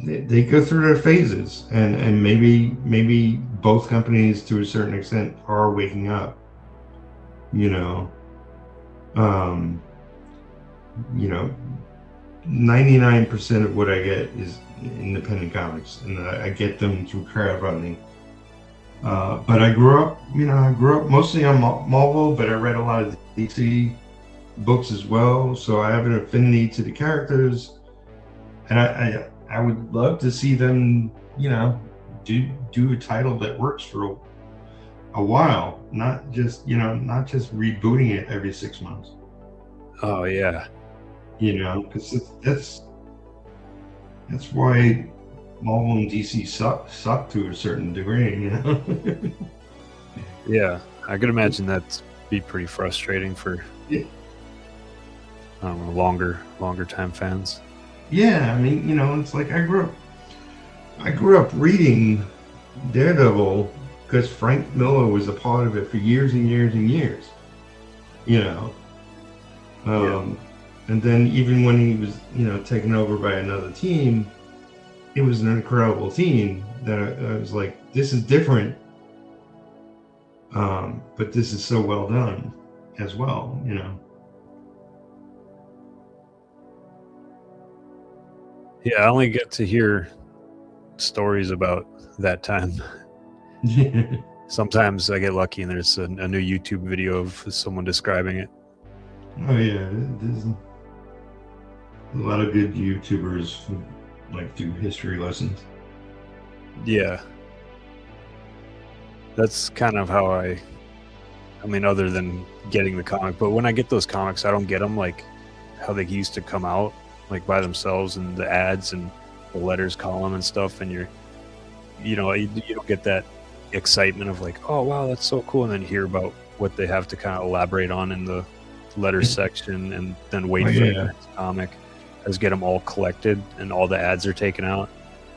they go through their phases, and maybe both companies to a certain extent are waking up, you know. 99% of what I get is independent comics, and I get them through crowdfunding. But I grew up mostly on Marvel, but I read a lot of DC books as well, so I have an affinity to the characters, and I would love to see them, you know, do a title that works for a while, not just rebooting it every 6 months. Oh yeah, you know, because that's why Marvel and DC suck to a certain degree, you know. Yeah, I could imagine that'd be pretty frustrating for I don't know, longer time fans. Yeah, I mean, you know, it's like I grew up reading Daredevil because Frank Miller was a part of it for years and years and years, you know. And then even when he was, you know, taken over by another team, it was an incredible team that I was like, this is different, but this is so well done as well, you know. Yeah, I only get to hear stories about that time. Sometimes I get lucky and there's a new YouTube video of someone describing it. Oh yeah, there's a lot of good YouTubers who like do history lessons. Yeah, that's kind of how I mean, other than getting the comic, but when I get those comics, I don't get them like how they used to come out, like by themselves, and the ads and the letters column and stuff, and you don't get that excitement of like, oh wow, that's so cool, and then hear about what they have to kind of elaborate on in the letters section, and then wait for the next comic. As get them all collected and all the ads are taken out.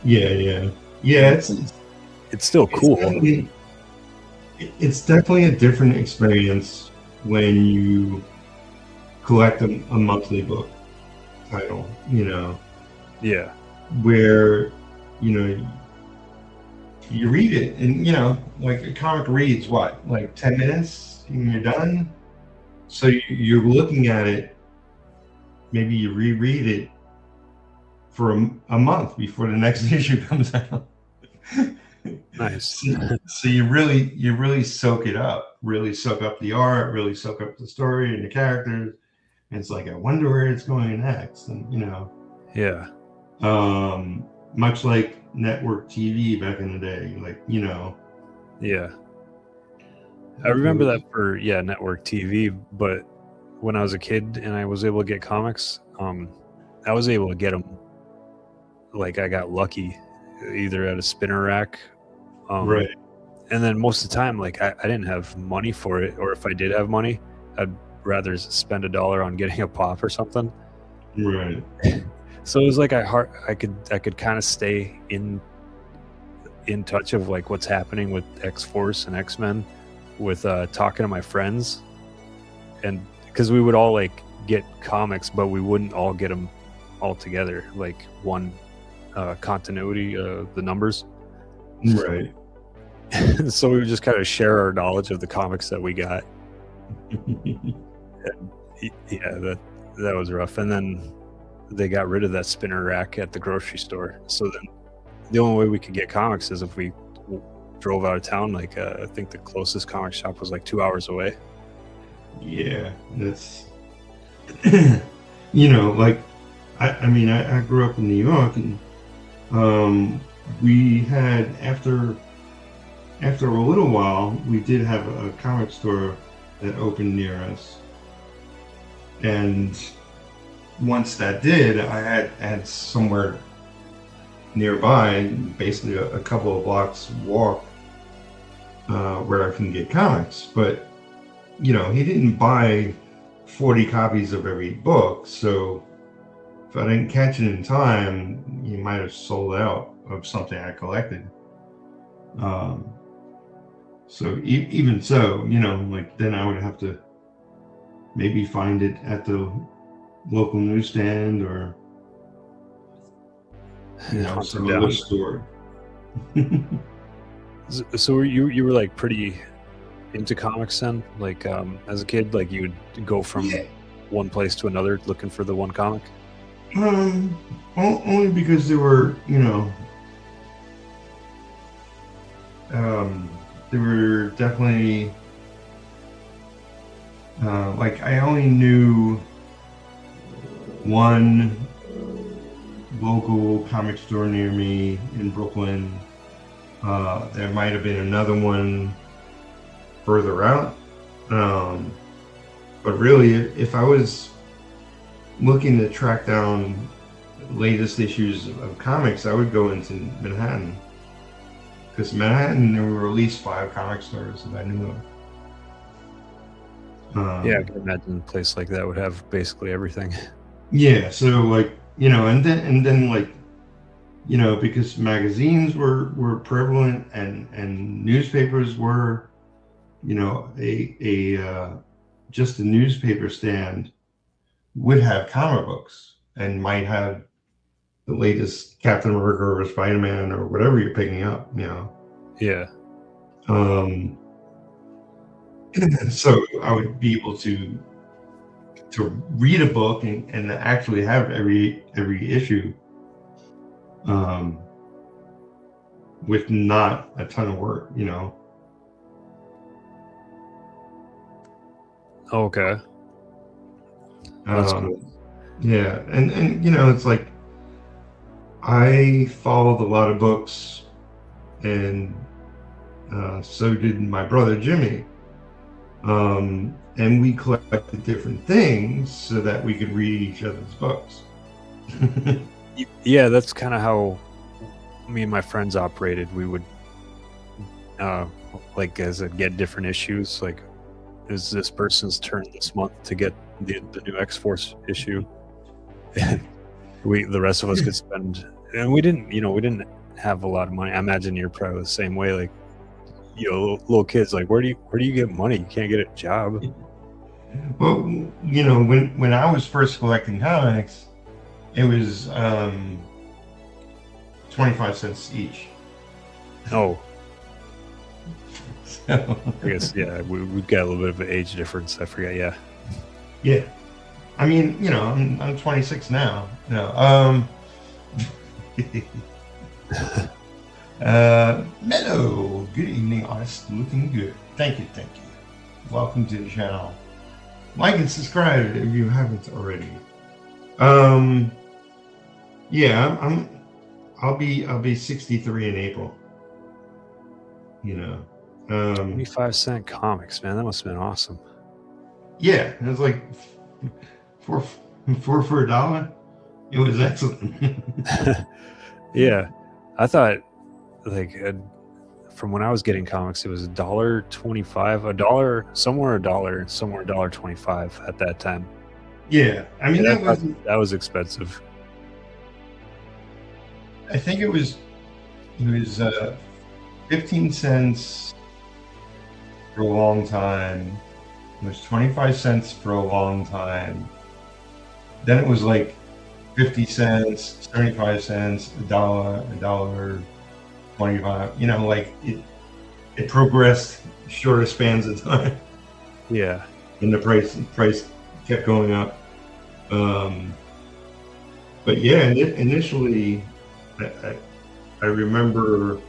Yeah. It's still cool. It's definitely a different experience when you collect a monthly book title, you know. Yeah. Where, you know, you read it and, you know, like a comic reads what, like 10 minutes and you're done. So you're looking at it, maybe you reread it for a month before the next issue comes out. Nice. So you really soak it up, really soak up the art, really soak up the story and the characters. And it's like, I wonder where it's going next. And, you know. Yeah. Much like network TV back in the day, like, you know. Yeah. I remember that for network TV, but when I was a kid and I was able to get comics, I was able to get them like I got lucky, either at a spinner rack, Right. and then most of the time, like I didn't have money for it, or if I did have money, I'd rather spend $1 on getting a pop or something. Right. So it was like I could kind of stay in touch of like what's happening with X-Force and X-Men with talking to my friends, and because we would all like get comics, but we wouldn't all get them all together, like one continuity, the numbers. Right. So we would just kind of share our knowledge of the comics that we got. And yeah, that was rough. And then they got rid of that spinner rack at the grocery store. So then the only way we could get comics is if we drove out of town. Like I think the closest comic shop was like 2 hours away. Yeah, that's like I mean I grew up in New York, and we had after a little while we did have a comic store that opened near us, and once that did, I had somewhere nearby, basically a couple of blocks walk, where I can get comics. But he didn't buy 40 copies of every book, so if I didn't catch it in time, he might have sold out of something I collected. So even so, like then I would have to maybe find it at the local newsstand or some other store. So you were like pretty into comics then? Like as a kid, like you would go from one place to another looking for the one comic? Only because there were definitely like I only knew one local comic store near me in Brooklyn. There might have been another one further out, but really if I was looking to track down latest issues of comics, I would go into Manhattan, because Manhattan there were at least 5 comic stores that I knew of. Yeah, I can imagine a place like that would have basically everything. Yeah, so like and then like because magazines were prevalent and newspapers were, just a newspaper stand would have comic books and might have the latest Captain America or Spider-Man or whatever you're picking up, Yeah. So I would be able to read a book and actually have every issue, with not a ton of work, Okay. That's cool. Yeah, and it's like I followed a lot of books, and so did my brother Jimmy, and we collected different things so that we could read each other's books. Yeah, that's kind of how me and my friends operated. We would like as a get different issues, like is this person's turn this month to get the new X-Force issue, and the rest of us could spend, and we didn't have a lot of money. I imagine you're probably the same way, like little kids, like where do you get money? You can't get a job. Well, when I was first collecting comics, it was 25 cents each. Oh. So, I guess, yeah, we've got a little bit of an age difference. I forget, yeah. Yeah. I mean, I'm 26 now. Meadow, good evening, artist. Looking good. Thank you. Welcome to the channel. Like and subscribe if you haven't already. Yeah, I'll be 63 in April. 25-cent comics, man. That must have been awesome. Yeah, it was like four for $1. It was excellent. Yeah, I thought like from when I was getting comics, it was $1.25, somewhere $1.25 at that time. Yeah, I mean that was expensive. I think it was 15 cents for a long time. It was 25 cents for a long time. Then it was like 50 cents, 75 cents, $1.25. You know, like it progressed shorter spans of time. Yeah. And the price kept going up. But yeah, initially, I remember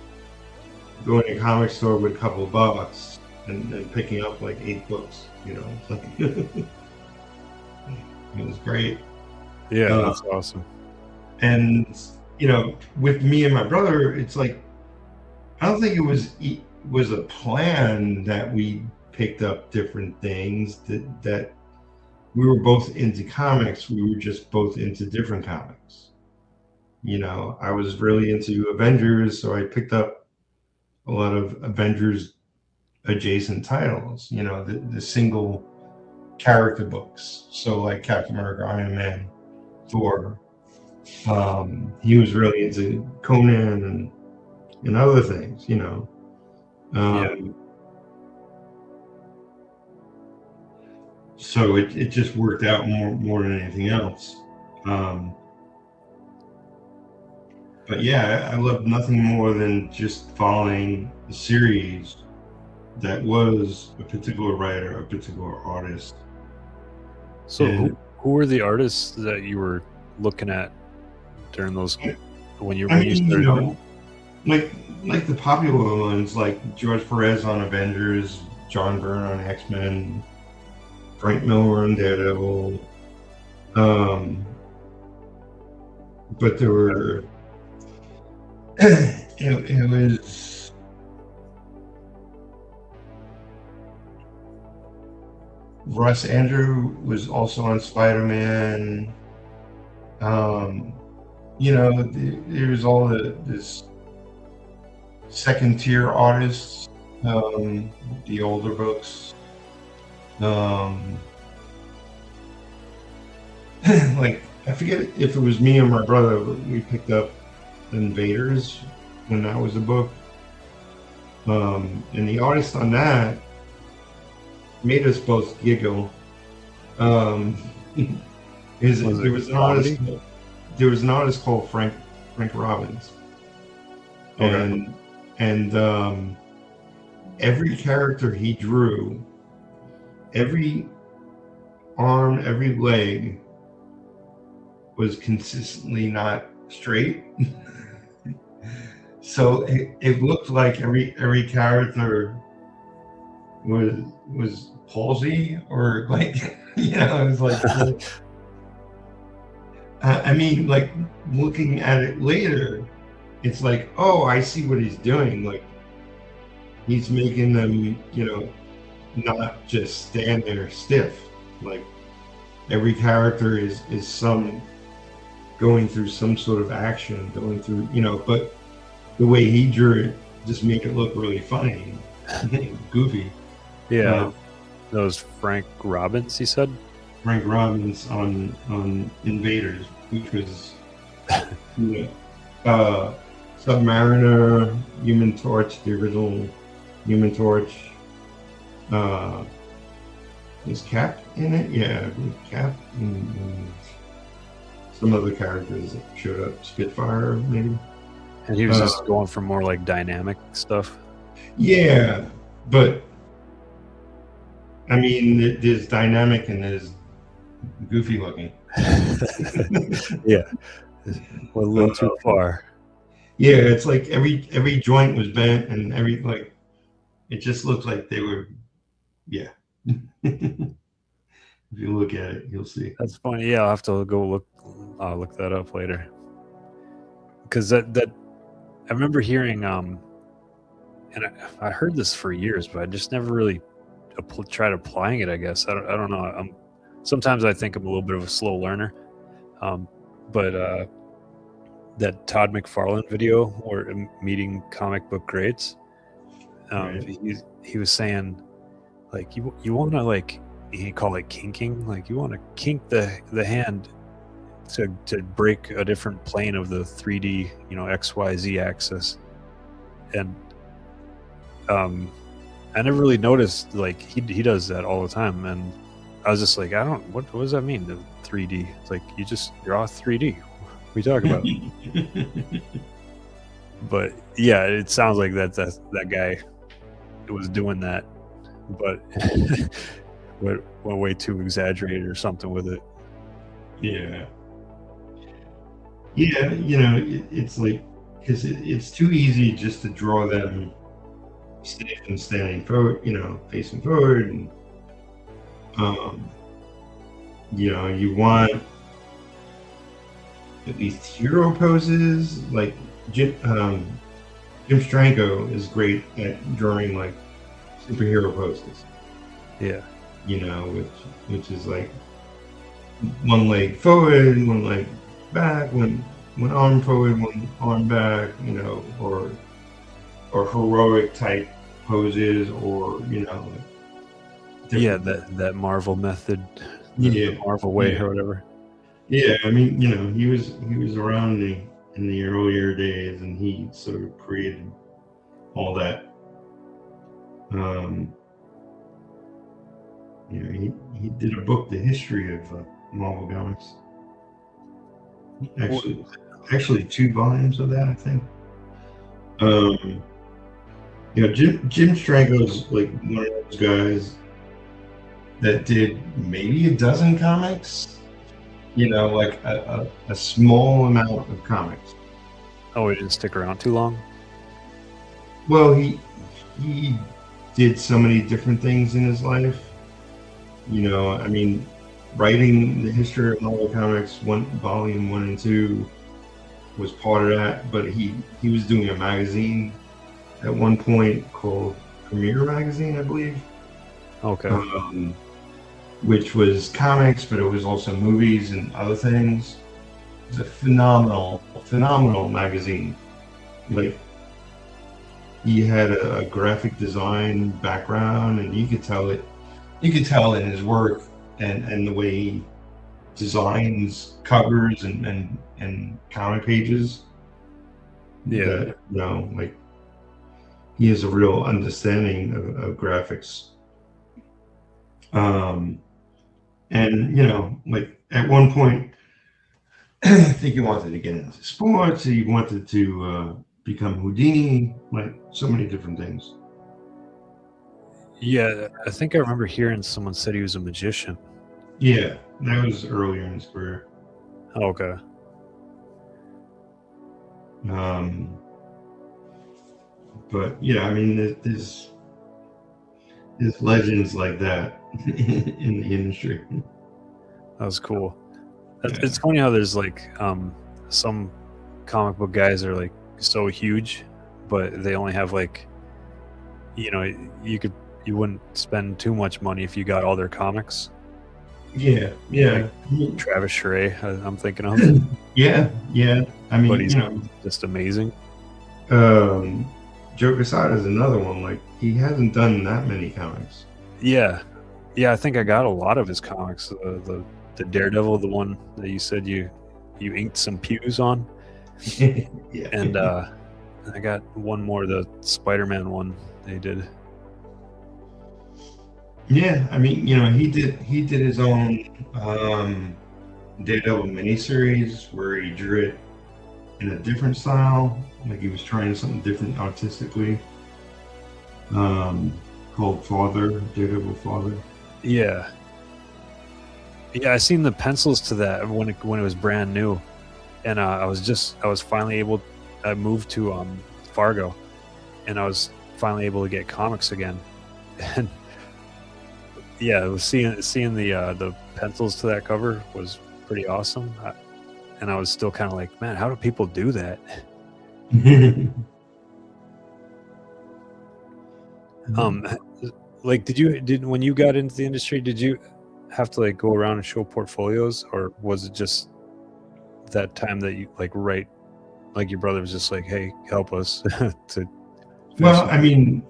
going to a comic store with a couple of bucks and picking up like 8 books. You know, it's like it was great. Yeah, that's awesome. And you know, with me and my brother, it's like I don't think it was a plan that we picked up different things that we were both into comics. We were just both into different comics. You know, I was really into Avengers, so I picked up a lot of Avengers adjacent titles, you know, the single character books. So like Captain America, Iron Man, Thor. He was really into Conan and other things, you know. So it just worked out more than anything else. But yeah, I loved nothing more than just following a series that was a particular writer, a particular artist. So who were the artists that you were looking at during those when you started? You know, like the popular ones, like George Perez on Avengers, John Byrne on X-Men, Frank Miller on Daredevil. But there were it was Russ Andrew was also on Spider-Man. You know, there was all this second tier artists, the older books. Like I forget if it was me or my brother, but we picked up Invaders when that was a book. And the artist on that made us both giggle. There was an artist called Frank Robbins. Okay. And every character he drew, every arm, every leg was consistently not straight. So it looked like every character was palsy, or like, you know, it was like I mean, like looking at it later, it's like, oh, I see what he's doing. Like he's making them, you know, not just stand there stiff. Like every character is some going through some sort of action, going through, you know, but the way he drew it just made it look really funny, goofy. Yeah, that was Frank Robbins, he said? Frank Robbins on Invaders, which was you know, Submariner, Human Torch, the original Human Torch. Is Cap in it? Yeah, I believe Cap and some other characters that showed up. Spitfire, maybe. And he was just going for more like dynamic stuff. Yeah, but I mean, there's dynamic and there's goofy looking. Yeah, a little too far. Yeah, it's like every joint was bent and it just looked like they were, yeah. If you look at it, you'll see. That's funny. Yeah, I'll have to go look that up later. Because that I remember hearing, and I heard this for years, but I just never really tried applying it. I guess I don't know. Sometimes I think I'm a little bit of a slow learner, but that Todd McFarlane video or meeting comic book greats. Right. He was saying, like, you want to, like, he called it kinking, like you want to kink the hand to break a different plane of the 3D, you know, XYZ axis. And I never really noticed, like, he does that all the time, and I was just like, what does that mean, the 3D? It's like, you just draw 3D. What are you talking about? But yeah, it sounds like that guy was doing that, but went way too exaggerated or something with it. Yeah, you know, it's like, because it's too easy just to draw them safe and standing forward, you know, facing forward, and you know, you want at least hero poses. Like Jim Stranko is great at drawing like superhero poses. Yeah, you know, which is like one leg forward, one leg back, one arm forward, one arm back, you know, or heroic type poses, or, you know, yeah, that Marvel method, the Marvel way, or whatever. Yeah, I mean, you know, he was around in the earlier days, and he sort of created all that. You know, he did a book, The History of Marvel Comics. Actually 2 volumes of that, I think. You know, Jim Stranko's like one of those guys that did maybe a dozen comics. You know, like a small amount of comics. Oh, he didn't stick around too long? Well, he did so many different things in his life. You know, I mean, writing The History of Marvel Comics, volume 1 and 2 was part of that, but he was doing a magazine at one point called Premiere Magazine, I believe. Okay. Which was comics, but it was also movies and other things. It was a phenomenal magazine. Like, he had a graphic design background, and you could tell in his work and the way he designs covers and comic pages. Yeah. That, you know, like, he has a real understanding of graphics. And, you know, like, at one point, I think he wanted to get into sports. He wanted to become Houdini, like so many different things. Yeah, I think I remember hearing someone said he was a magician. Yeah, that was earlier in his career. Oh, okay. But yeah, I mean, there's legends like that in the industry. That was cool. It's funny how there's like some comic book guys are like so huge, but they only have, like, you know, you wouldn't spend too much money if you got all their comics. Yeah. Like Travis Schrey, I'm thinking of. yeah. I mean, but he's, you know, just amazing. Joe Quesada is another one. Like, he hasn't done that many comics. Yeah, I think I got a lot of his comics. The Daredevil, the one that you said you inked some pews on. Yeah. And I got one more, the Spider-Man one they did. Yeah, I mean, you know, he did his own Daredevil miniseries where he drew it in a different style, like he was trying something different artistically. Called Daredevil Father. Yeah, I seen the pencils to that when it was brand new, and I was finally able. I moved to Fargo, and I was finally able to get comics again, and yeah, it was seeing the pencils to that cover was pretty awesome. And I was still kind of like, man, how do people do that? Like, did when you got into the industry, did you have to, like, go around and show portfolios, or was it just that time that you, like, right like your brother was just like, hey, help us to Well, I mean,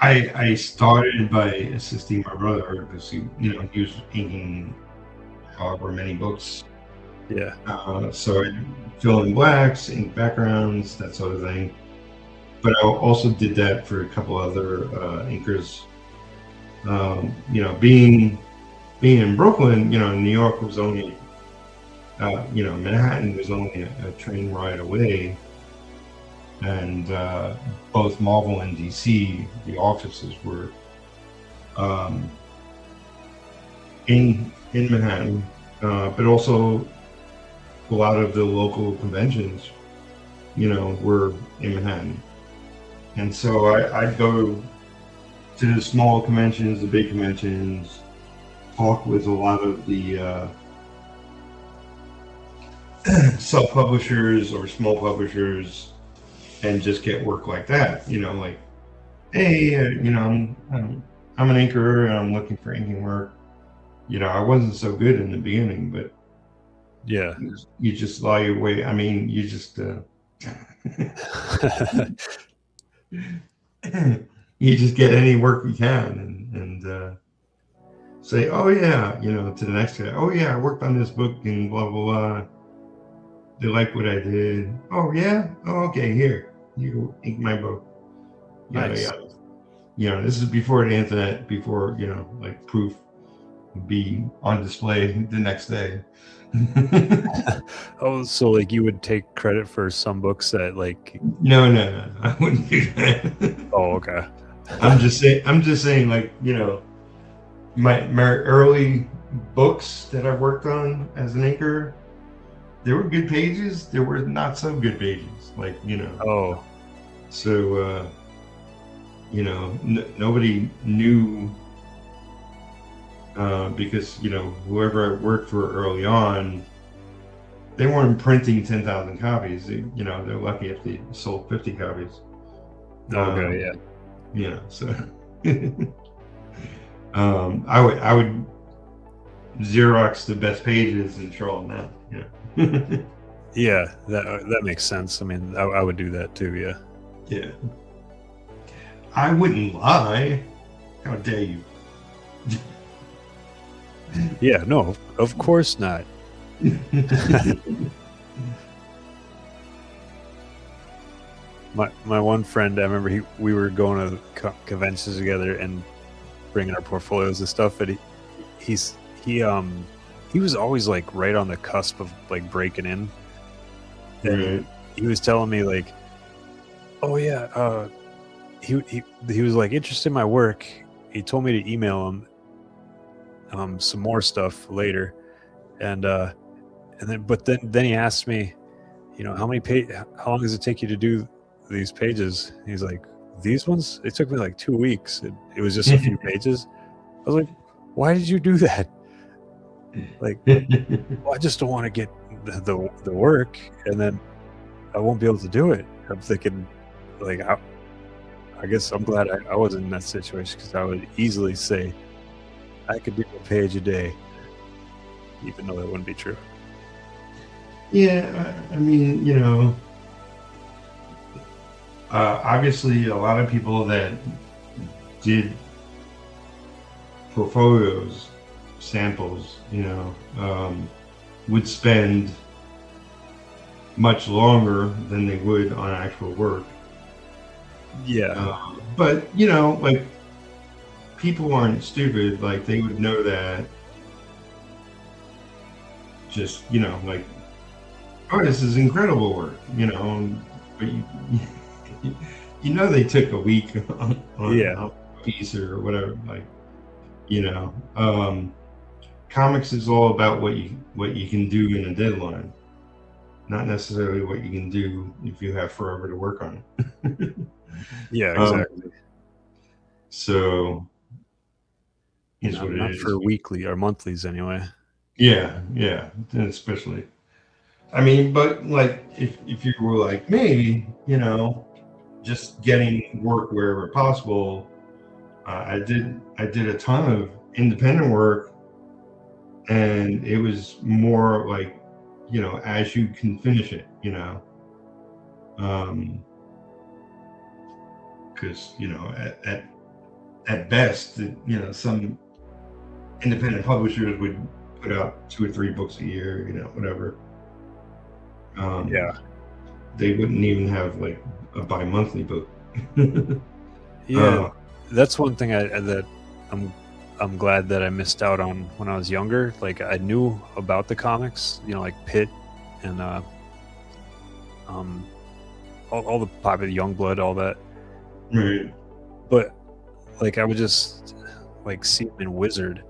I started by assisting my brother because he was inking however many books. Yeah. So I fill in blacks, ink backgrounds, that sort of thing. But I also did that for a couple other inkers. Being in Brooklyn, New York was only, Manhattan was only a train ride away. And both Marvel and DC, the offices were in Manhattan, but also a lot of the local conventions, were in Manhattan. And so I'd go to the small conventions, the big conventions, talk with a lot of the self-publishers or small publishers, and just get work like that. Like, hey, I'm an inker and I'm looking for inking work. I wasn't so good in the beginning, but yeah, you just lie your way. I mean, you just you just get any work you can and say, oh yeah, to the next guy, oh yeah, I worked on this book and blah blah blah. They like what I did. Oh yeah, oh okay, here you ink my book. Nice. This is before the internet, before like proof would be on display the next day. Oh, so like you would take credit for some books that like? No, I wouldn't do that. Oh, okay. I'm just saying, like, my early books that I worked on as an inker, there were good pages, there were not so good pages, like, Oh. So nobody knew, because whoever I worked for early on, they weren't printing 10,000 copies. They're lucky if they sold 50 copies. Okay, yeah. So I would Xerox the best pages and show them out. Yeah, that makes sense. I mean, I would do that too. Yeah. Yeah. I wouldn't lie. How dare you? Yeah, no, of course not. My one friend, I remember we were going to conventions together and bringing our portfolios and stuff, and he was always like right on the cusp of like breaking in, and he was telling me like, oh yeah, he was like interested in my work. He told me to email him some more stuff later, and then he asked me, how long does it take you to do these pages? He's like, these ones, it took me like 2 weeks. It was just a few pages. I was like, why did you do that? Like, well, I just don't want to get the work, and then I won't be able to do it. I'm thinking, like, I guess I'm glad I wasn't in that situation, because I would easily say I could do a page a day, even though that wouldn't be true. Yeah, I mean, obviously a lot of people that did portfolios, samples, would spend much longer than they would on actual work. Yeah. But, like, people aren't stupid. Like, they would know that just, like, oh, this is incredible work, but they took a week on a piece or whatever, like, comics is all about what you can do in a deadline, not necessarily what you can do if you have forever to work on it. Yeah, exactly. So is what not it is. For weekly or monthlies anyway. Yeah, especially. I mean, but like if you were like me, just getting work wherever possible, I did a ton of independent work, and it was more like, as you can finish it, Because at best, some independent publishers would put out 2 or 3 books a year, whatever. Yeah. They wouldn't even have like a bi-monthly book. Yeah, that's one thing that I'm glad that I missed out on when I was younger. Like, I knew about the comics, like Pitt and all the popular Youngblood, all that. Right. But like, I would just like see them in Wizard,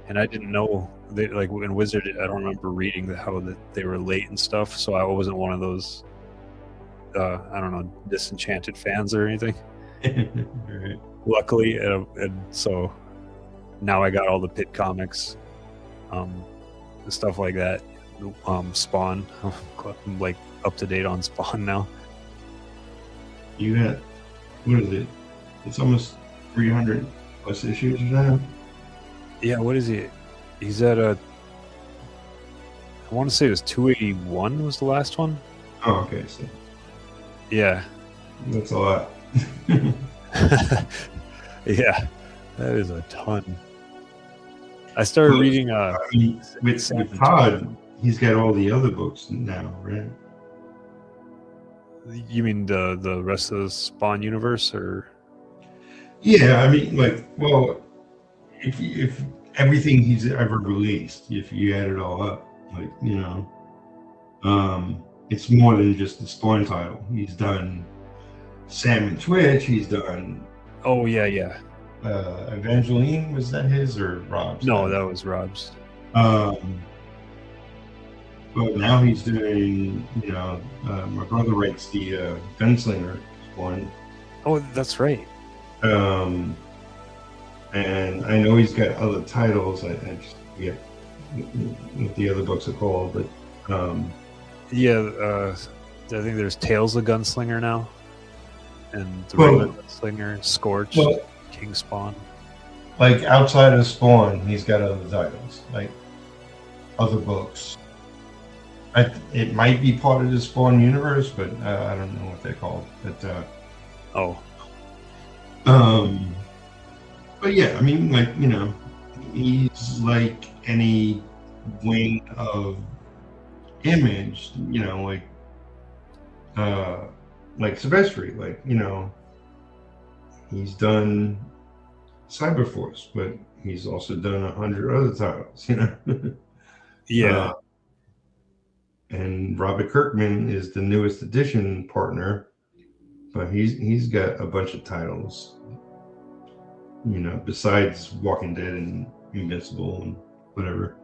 and I didn't know they like in Wizard. I don't remember reading how that they were late and stuff. So I wasn't one of those I don't know, disenchanted fans or anything. Right. Luckily, and so now I got all the Pitt comics, stuff like that. Spawn, I'm like up to date on Spawn now. You got, what is it? It's almost 300 plus issues now. Yeah, what is he? He's at I want to say it was 281 was the last one. Oh, okay. So yeah, that's a lot. Yeah, that is a ton. I started reading with Todd. He's got all the other books now, right? You mean the rest of the Spawn universe, or? Yeah, I mean, if everything he's ever released, if you add it all up, it's more than just the Spawn title. He's done Sam and Twitch. He's done. Oh yeah. Evangeline, was that his or Rob's? No, that was Rob's. But now he's doing, my brother writes the Gunslinger one. Oh, that's right. And I know he's got other titles. I just forget what the other books are called, but I think there's Tales of Gunslinger now, and the regular Gunslinger, Scorch, King Spawn. Like outside of Spawn, he's got other titles, like other books. It might be part of the Spawn universe, but I don't know what they're called. But but yeah, I mean, he's like any wing of Image, like Silvestri, he's done Cyberforce, but he's also done 100 other titles, Yeah. And Robert Kirkman is the newest edition partner, but he's got a bunch of titles, besides Walking Dead and Invincible and whatever.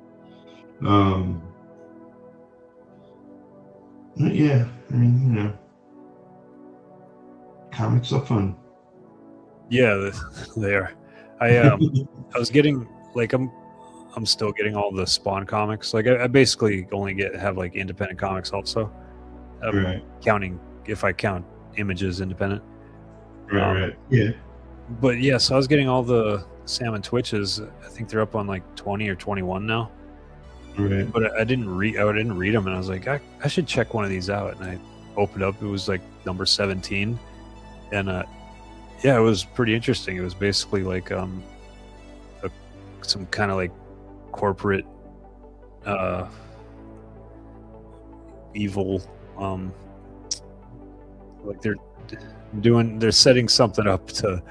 Yeah, I mean, comics are fun. Yeah, they are. I was getting I'm still getting all the Spawn comics. Like I basically only have like independent comics also. Right. Counting if I count Images independent. Right. Yeah. But yeah, so I was getting all the Sam and Twitches. I think they're up on like 20 or 21 now. Right. But I didn't read them, and I was like, I should check one of these out. And I opened up. It was like number 17, and it was pretty interesting. It was basically like some kind of like corporate evil, like they're setting something up to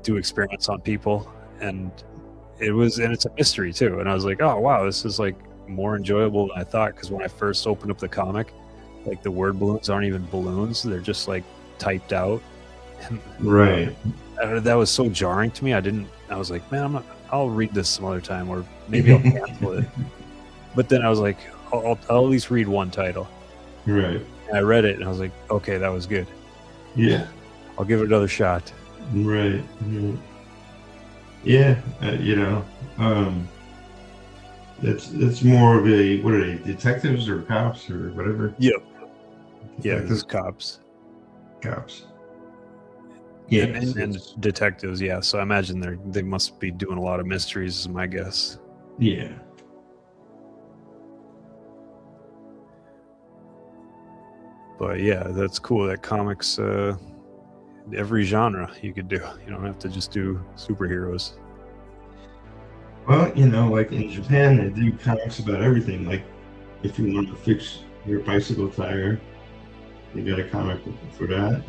do experiments on people, and it's a mystery too. And I was like, oh wow, this is like more enjoyable than I thought, because when I first opened up the comic, like the word balloons aren't even balloons, they're just like typed out. Right. That was so jarring to me. I was like, man, I'll read this some other time, or maybe I'll cancel it. But then I was like, I'll at least read one title. Right. And I read it and I was like, okay, that was good. Yeah. I'll give it another shot. Right. Yeah. It's more of a, what are they, detectives or cops or whatever? Yep. Yeah, there's cops. Yeah, and detectives. Yeah, so I imagine they must be doing a lot of mysteries, is my guess. Yeah. But yeah, that's cool. That comics, every genre you could do. You don't have to just do superheroes. Well, like in Japan, they do comics about everything. Like, if you want to fix your bicycle tire, they got a comic for that.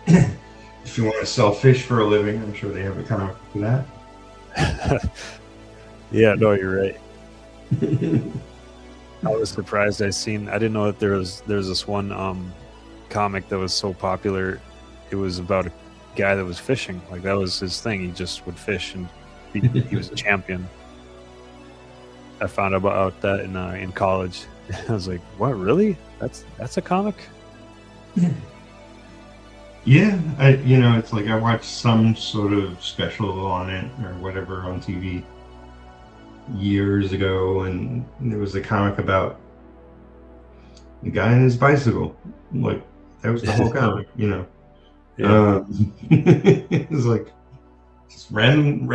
If you want to sell fish for a living, I'm sure they have a comic for that. Yeah, no, you're right. I was surprised. I didn't know that there's this one comic that was so popular. It was about a guy that was fishing. Like, that was his thing. He just would fish, and he was a champion. I found out about that in college. I was like, "What? Really? That's a comic?" Yeah, it's like I watched some sort of special on it or whatever on TV years ago, and there was a comic about the guy and his bicycle. Like, that was the whole comic, Yeah. It was like just random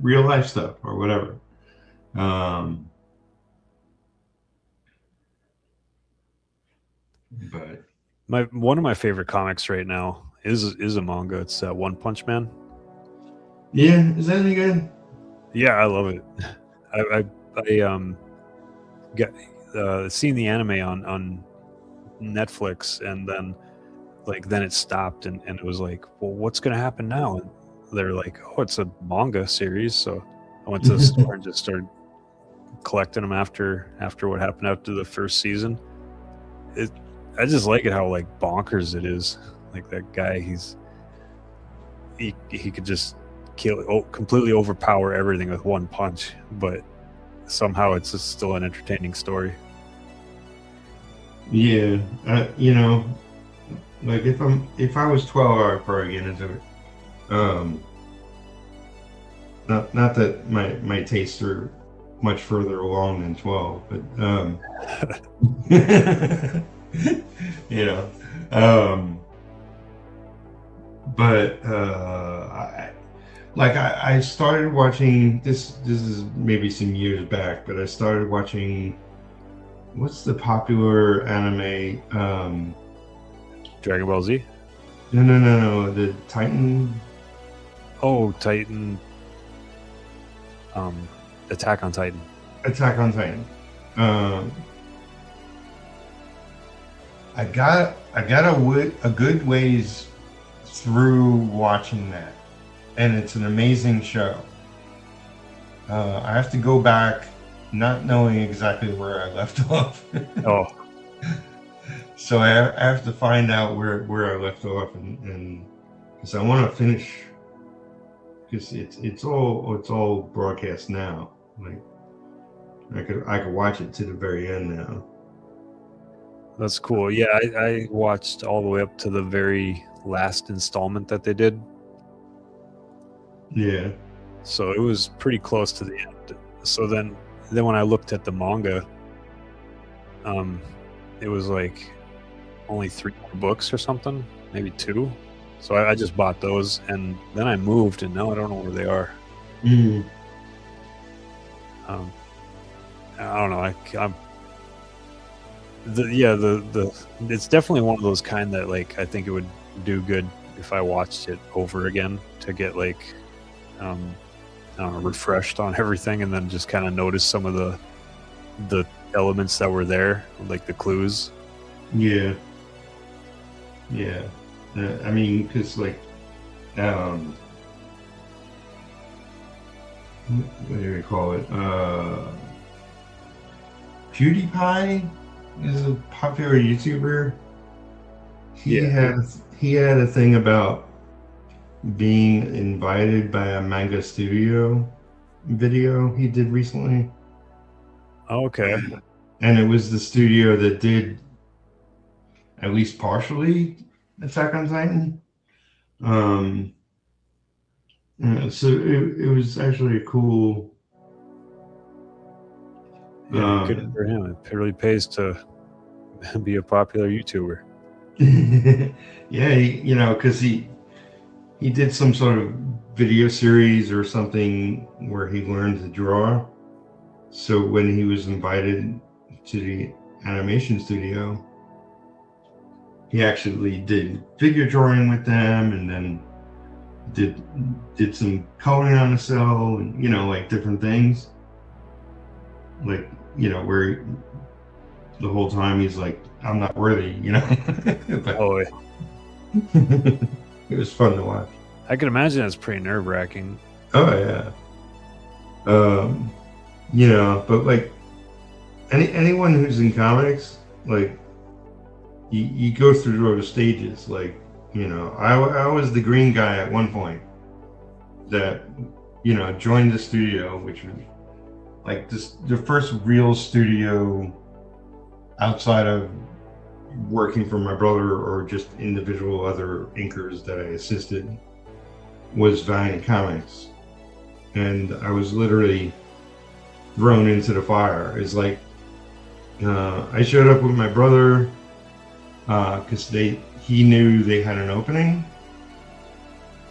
real life stuff or whatever. But one of my favorite comics right now is a manga. It's One Punch Man. Yeah, is that any good? Yeah, I love it. I got seen the anime on Netflix, and then it stopped, and it was like, well, what's gonna happen now? And they're like, oh, it's a manga series. So I went to the store and just started collecting them after what happened after the first season. I just like it how like bonkers it is. Like, that guy, he could just completely overpower everything with one punch, but somehow it's just still an entertaining story. Yeah, like if I was 12, I would probably get into it. Not that my tastes are much further along than 12, but I started watching this is maybe some years back, but I started watching, what's the popular anime, Dragon Ball Z? No, the Titan. Oh, Titan. Attack on Titan. Attack on Titan. I got a good ways through watching that, and it's an amazing show. I have to go back, not knowing exactly where I left off. Oh. So I have to find out where I left off, and because I want to finish, because it's all broadcast now. Like, I could watch it to the very end now. That's cool. Yeah, I watched all the way up to the very last installment that they did. Yeah. So it was pretty close to the end. So then when I looked at the manga, it was like only 3 more books or something, maybe 2. So I just bought those, and then I moved, and now I don't know where they are. I don't know. It's definitely one of those kind that, like, I think it would do good if I watched it over again to get like I don't know, refreshed on everything, and then just kind of notice some of the elements that were there, like the clues. Yeah. I mean, because like, what do we call it? PewDiePie is a popular YouTuber. He had a thing about being invited by a manga studio video he did recently. Okay. And it was the studio that did at least partially Attack on Titan. So it was actually a cool. Yeah, good for him. It really pays to be a popular YouTuber. Yeah, because he did some sort of video series or something where he learned to draw. So when he was invited to the animation studio. He actually did figure drawing with them, and then did some coloring on the cell, and like different things. Like where the whole time he's like, "I'm not worthy," But, Oh, it was fun to watch. I can imagine that's pretty nerve-wracking. Oh yeah. But like anyone who's in comics, like you go through those stages. Like, I was the green guy at one point that, joined the studio, which was like the first real studio outside of working for my brother or just individual other inkers that I assisted, was Valiant Comics. And I was literally thrown into the fire. It's like, I showed up with my brother because he knew they had an opening,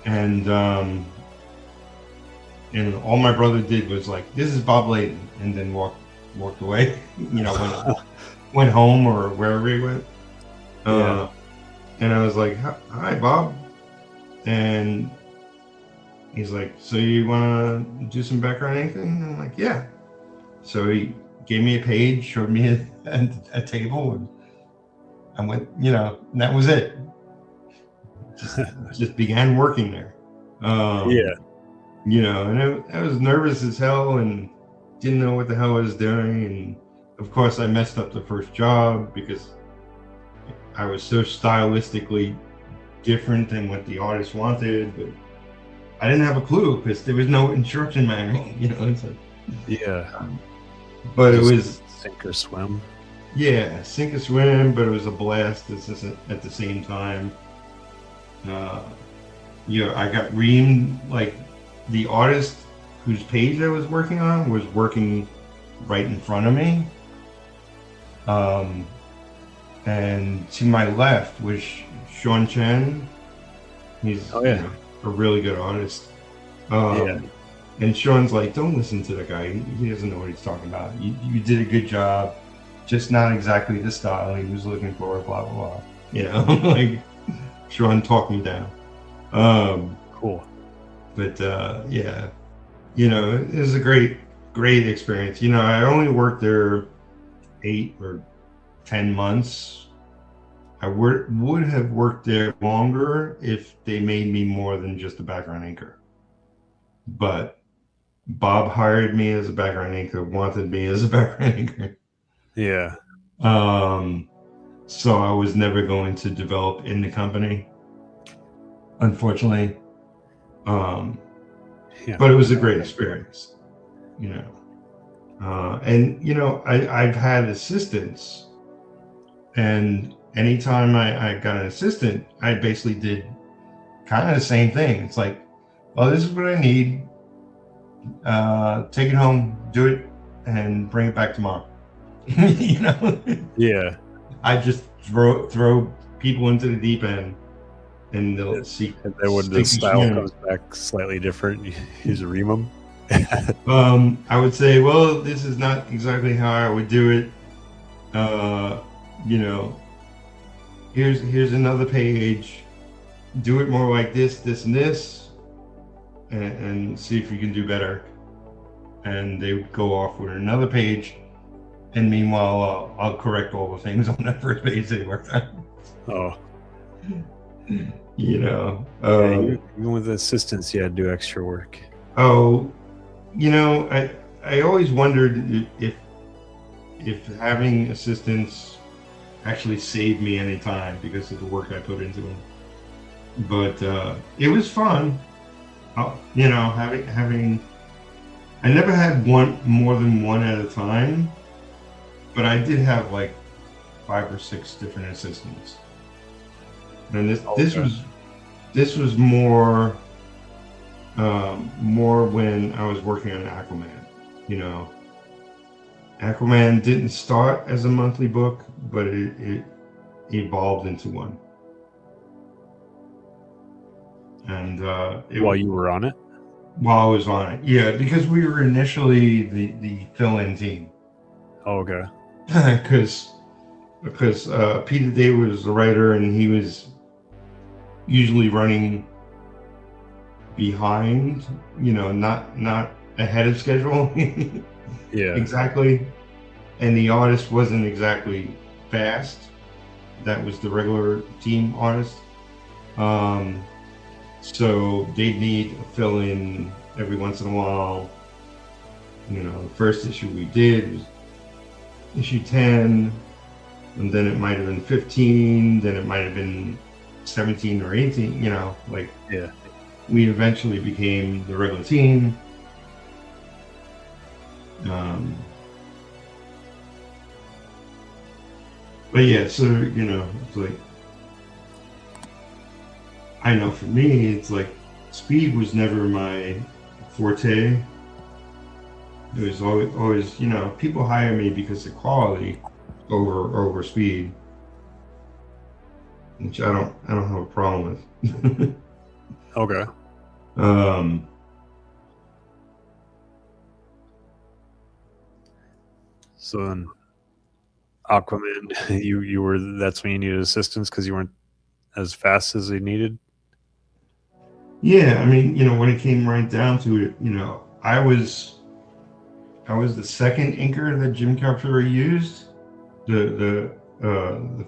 and all my brother did was like, "This is Bob Layton," and then walked away. Went home or wherever he went. Yeah. And I was like, "Hi, Bob," and he's like, "So you want to do some background inking?" And I'm like, "Yeah." So he gave me a page, showed me a table, and I went, and that was it. Just began working there. And I was nervous as hell and didn't know what the hell I was doing. And of course, I messed up the first job because I was so stylistically different than what the artist wanted. But I didn't have a clue because there was no instruction manual. It's like, but just it was sink or swim. Yeah, sink or swim, but it was a blast at the same time. I got reamed. Like, the artist whose page I was working on was working right in front of me. And to my left was Sean Chen. He's a really good artist. And Sean's like, "Don't listen to the guy. He doesn't know what he's talking about. You did a good job, just not exactly the style he was looking for, blah, blah, blah." Like, Sean talked me down. Cool. But, it was a great experience. I only worked there 8 or 10 months. I would have worked there longer if they made me more than just a background inker. But Bob hired me as a background inker, wanted me as a background inker. Yeah. So I was never going to develop in the company, unfortunately. But it was a great experience, I've had assistants, and anytime I got an assistant, I basically did kind of the same thing. It's like, "Well, this is what I need. Take it home, do it, and bring it back tomorrow." Yeah. I just throw people into the deep end, and they'll see. And then when the style comes back slightly different, you use a ream them. I would say, "Well, this is not exactly how I would do it. Here's another page. Do it more like this, and this, and see if you can do better." And they would go off with another page, and meanwhile, I'll correct all the things on that first page they worked on. Oh. Even with assistants, you had to do extra work. Oh, I always wondered if having assistants actually saved me any time because of the work I put into them. But it was fun. Having I never had more than one at a time, but I did have like 5 or 6 different assistants. And this was more when I was working on Aquaman. Aquaman didn't start as a monthly book, but it evolved into one. And while you were on it? While I was on it, yeah, because we were initially the fill-in team. Oh, okay. because Peter Day was the writer, and he was usually running behind, not ahead of schedule. Yeah. Exactly. And the artist wasn't exactly fast. That was the regular team artist. So they need a fill-in every once in a while. The first issue we did was issue 10, and then it might have been 15, then it might have been 17 or 18, yeah. We eventually became the regular team. But yeah, so, it's like, I know for me, it's like, speed was never my forte. It was always, people hire me because of quality over speed, which I don't have a problem with. Okay. So then, Aquaman, you were, that's when you needed assistance because you weren't as fast as they needed. Yeah, I mean, when it came right down to it, I was the second inker that Jim Calfuri used. The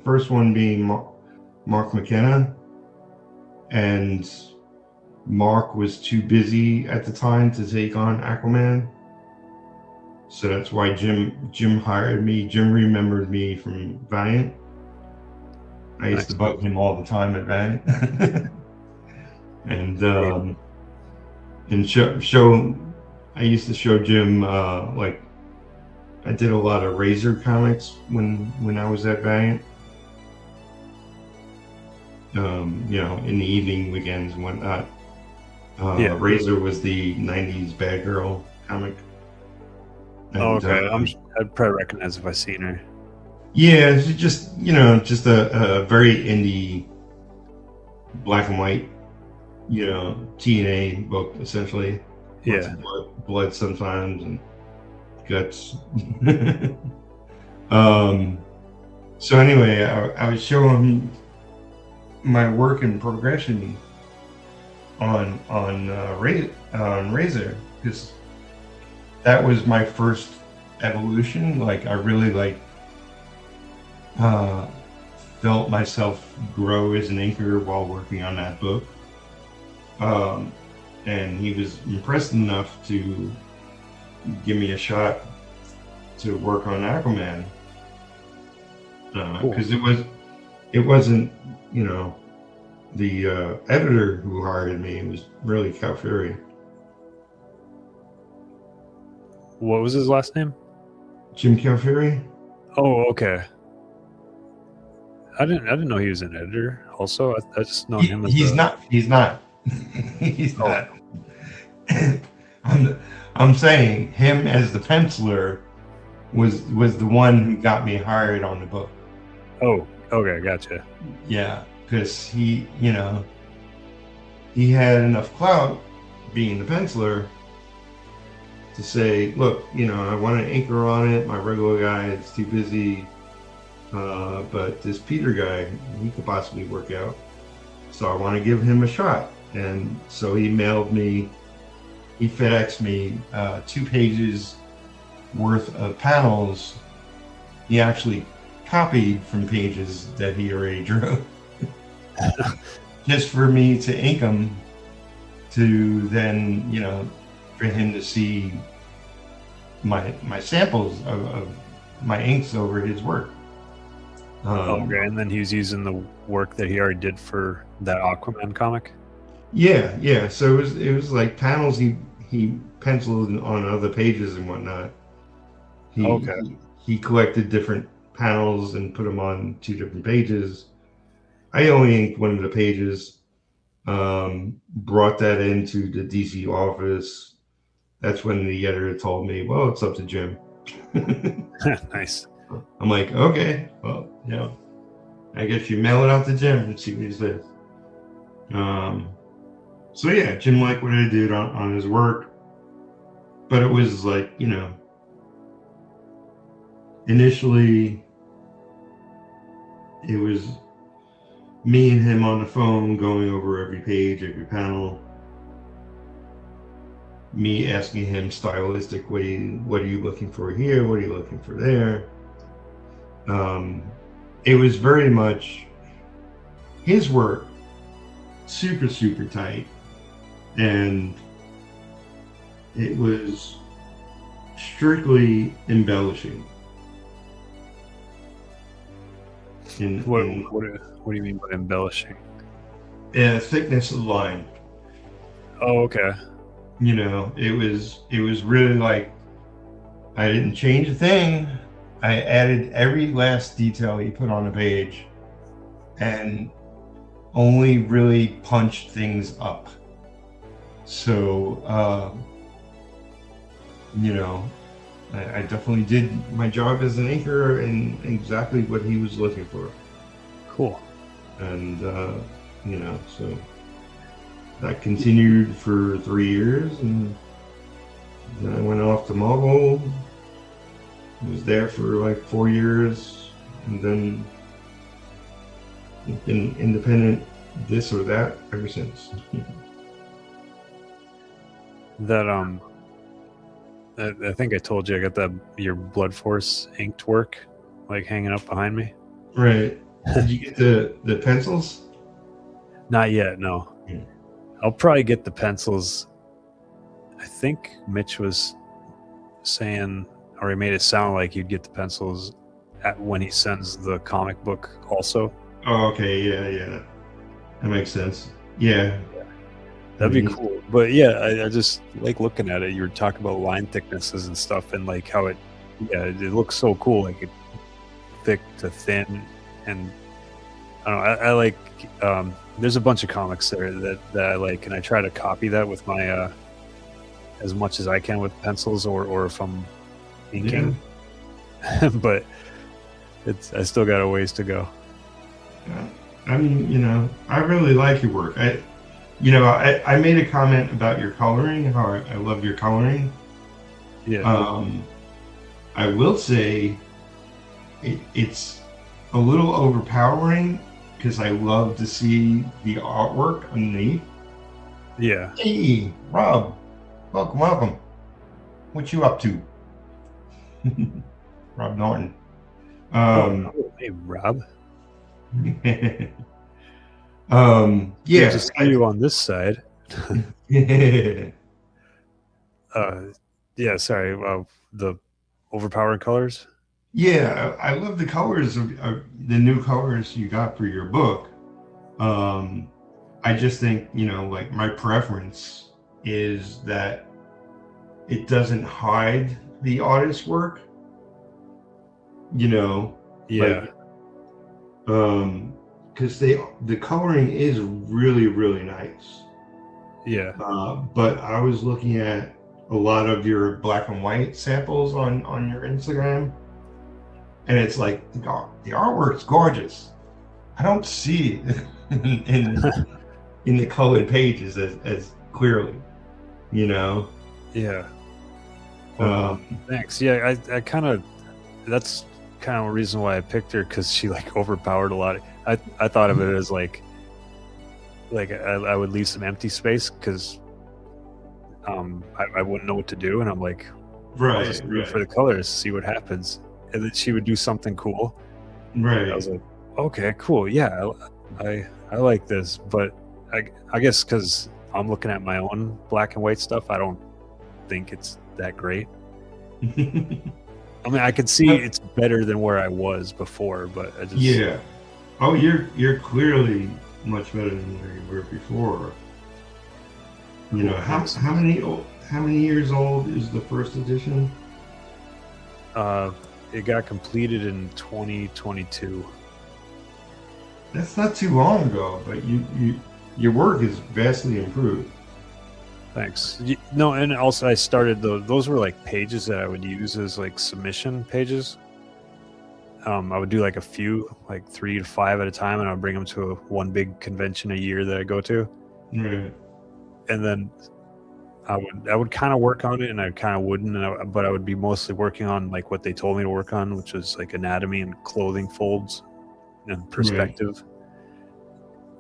first one being Mark McKenna, and Mark was too busy at the time to take on Aquaman. So that's why Jim hired me. Jim remembered me from Valiant. I used to bug him all the time at Valiant. And I used to show Jim, like, I did a lot of Razor comics when I was at Valiant. In the evening, weekends and whatnot. Razor was the 90s bad girl comic. And, okay. I'd probably recognize if I seen her. Yeah, it's just a very indie black and white, TNA book essentially. Yeah. Blood sometimes and guts. So anyway, I was showing my work and progression on Razor, because that was my first evolution. Like, I really felt myself grow as an inker while working on that book. And he was impressed enough to give me a shot to work on Aquaman. Because it wasn't, the editor who hired me. It was really Calfuri. What was his last name? Jim Calfuri. Oh, okay. I didn't know he was an editor. Also, I just know him as He's not. He's not. I'm saying him as the penciler was the one who got me hired on the book. Oh, okay, gotcha. Yeah, because he had enough clout being the penciler to say, look, I want an inker on it. My regular guy is too busy. But this Peter guy, he could possibly work out. So I want to give him a shot. And so he FedExed me 2 pages worth of panels. He actually copied from pages that he already drew. Just for me to ink them, to then, for him to see my samples of my inks over his work. Okay, and then he was using the work that he already did for that Aquaman comic. Yeah. So it was like panels he penciled on other pages and whatnot. He collected different panels and put them on 2 different pages. I only inked one of the pages. Brought that into the DC office. That's when the editor told me, well, it's up to Jim. Nice. I'm like, okay, well, I guess you mail it out to Jim and see what he says. So yeah, Jim liked what I did on his work, but it was like, initially it was me and him on the phone going over every page, every panel. Me asking him stylistically, what are you looking for here? What are you looking for there? It was very much his work, super, super tight. And it was strictly embellishing. What do you mean by embellishing? Thickness of the line. Oh, okay. You know, it was really like, I didn't change a thing. I added every last detail he put on the page and only really punched things up. So, you know, I definitely did my job as an inker and exactly what he was looking for. Cool. And, you know, so that continued for 3 years, and then I went off to Marvel. Was there for like 4 years, and then been independent this or that ever since. That I think I told you I got your Blood Force inked work like hanging up behind me. Right. Did you get the pencils? Not yet, no. Yeah. I'll probably get the pencils. I think Mitch was saying, or he made it sound like you'd get the pencils when he sends the comic book also. Oh, okay. Yeah. That makes sense. Yeah. That'd be cool. But yeah, I just like looking at it. You were talking about line thicknesses and stuff, and like how it looks so cool, like it thick to thin. And I don't know, I like there's a bunch of comics there that I like, and I try to copy that with my as much as I can with pencils or if I'm inking. Yeah. But I still got a ways to go. I mean, you know, I really like your work. I made a comment about your coloring, how I love your coloring. Yeah. I will say it's a little overpowering because I love to see the artwork underneath. Yeah. Hey, Rob. Welcome. What you up to? Rob Norton. Hey, Rob. Yeah. Just see you on this side. Yeah, sorry. The overpowering colors. Yeah, I love the colors of the new colors you got for your book. I just think, you know, like my preference is that it doesn't hide the artist's work. You know, yeah, because the coloring is really, really nice. Yeah. But I was looking at a lot of your black and white samples on your Instagram, and it's like the artwork's gorgeous. I don't see it in the colored pages as clearly, you know. Yeah. Well, thanks. Yeah, I kind of, that's kind of a reason why I picked her, because she like overpowered a lot. I thought of it as like I would leave some empty space because I wouldn't know what to do, and I'm like, I'll just root for the colors, see what happens, and then she would do something cool. Right. I was like, okay, cool, yeah, I like this, but I guess because I'm looking at my own black and white stuff, I don't think it's that great. I mean, I could see it's better than where I was before, but I just Oh, you're clearly much better than where you were before. You know, how many years old is the first edition? It got completed in 2022. That's not too long ago, but your work is vastly improved. Thanks. No, and also I started those were like pages that I would use as like submission pages. I would do like a few, like 3 to 5 at a time, and I'd bring them to one big convention a year that I go to. Right. And then I would kind of work on it, and I kind of wouldn't, but I would be mostly working on like what they told me to work on, which was like anatomy and clothing folds and perspective.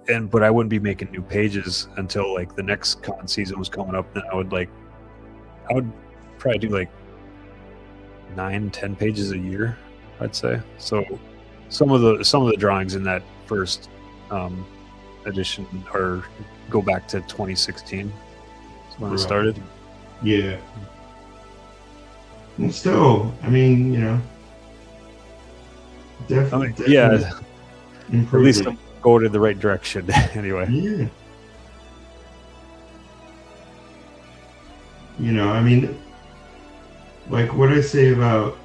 But I wouldn't be making new pages until like the next con season was coming up. And I would probably do like 9-10 pages a year, I'd say. So some of the drawings in that first edition go back to 2016. That's when it started. Yeah. And still, I mean, definitely. Yeah. At least I'm going in the right direction anyway. Yeah. I mean, like what I say about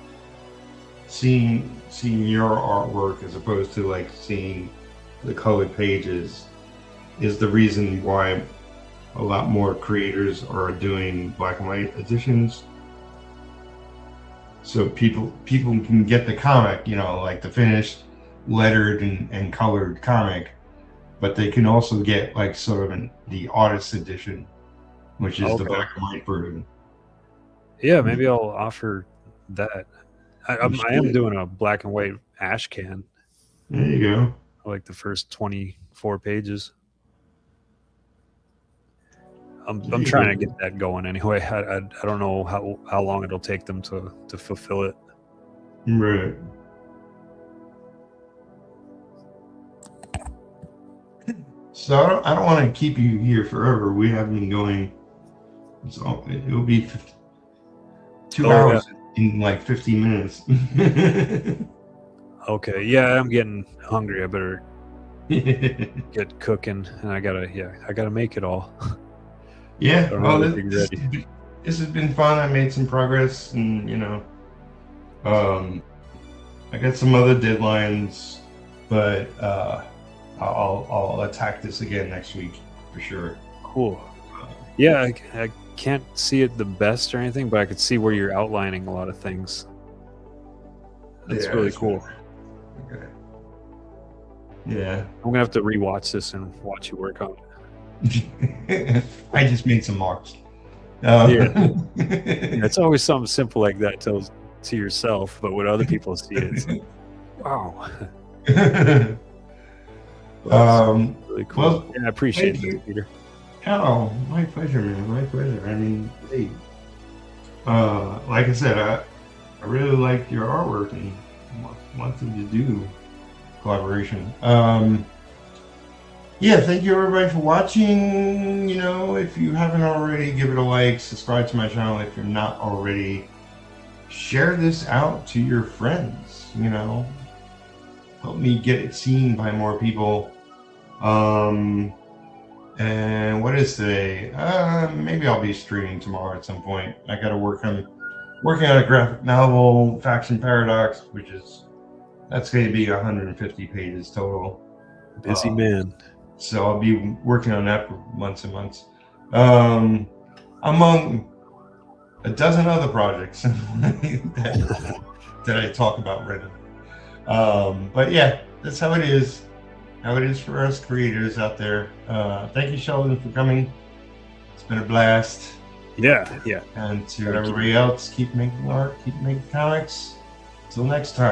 seeing your artwork as opposed to like seeing the colored pages is the reason why a lot more creators are doing black and white editions, so people can get the comic, like the finished lettered and colored comic, but they can also get like sort of the artist edition, which is the black and white version. Yeah, maybe I'll offer that. I am doing a black and white ash can. There you go. I like the first 24 pages. I'm trying to get that going anyway. I don't know how long it'll take them to fulfill it. Right. So I don't want to keep you here forever. We have been going. So it'll be 2 hours in like 50 minutes. Okay. Yeah, I'm getting hungry. I better get cooking, and I gotta make it all. Yeah. Well, this has been fun. I made some progress, and I got some other deadlines, but I'll attack this again next week for sure. Cool. Yeah, I can't see it the best or anything, but I could see where you're outlining a lot of things. That's really cool. Okay. Yeah. I'm gonna have to rewatch this and watch you work on it. I just made some marks. Yeah. It's always something simple like that to yourself, but when other people see it, it's like, wow. Really cool. Well, I appreciate it, Peter. Oh, my pleasure, man. My pleasure. I mean, hey, like I said, I really like your artwork and wanted to do collaboration. Yeah, thank you everybody for watching. If you haven't already, give it a like, subscribe to my channel if you're not already. Share this out to your friends, help me get it seen by more people. And what is today? Maybe I'll be streaming tomorrow at some point. I got to working on a graphic novel, Faction Paradox, that's going to be 150 pages total. Busy man. So I'll be working on that for months and months. Among a dozen other projects that I talk about regularly. But yeah, that's how it is. How it is for us creators out there. Thank you, Sheldon, for coming. It's been a blast. Yeah. And to everybody else, keep making art, keep making comics. Until next time.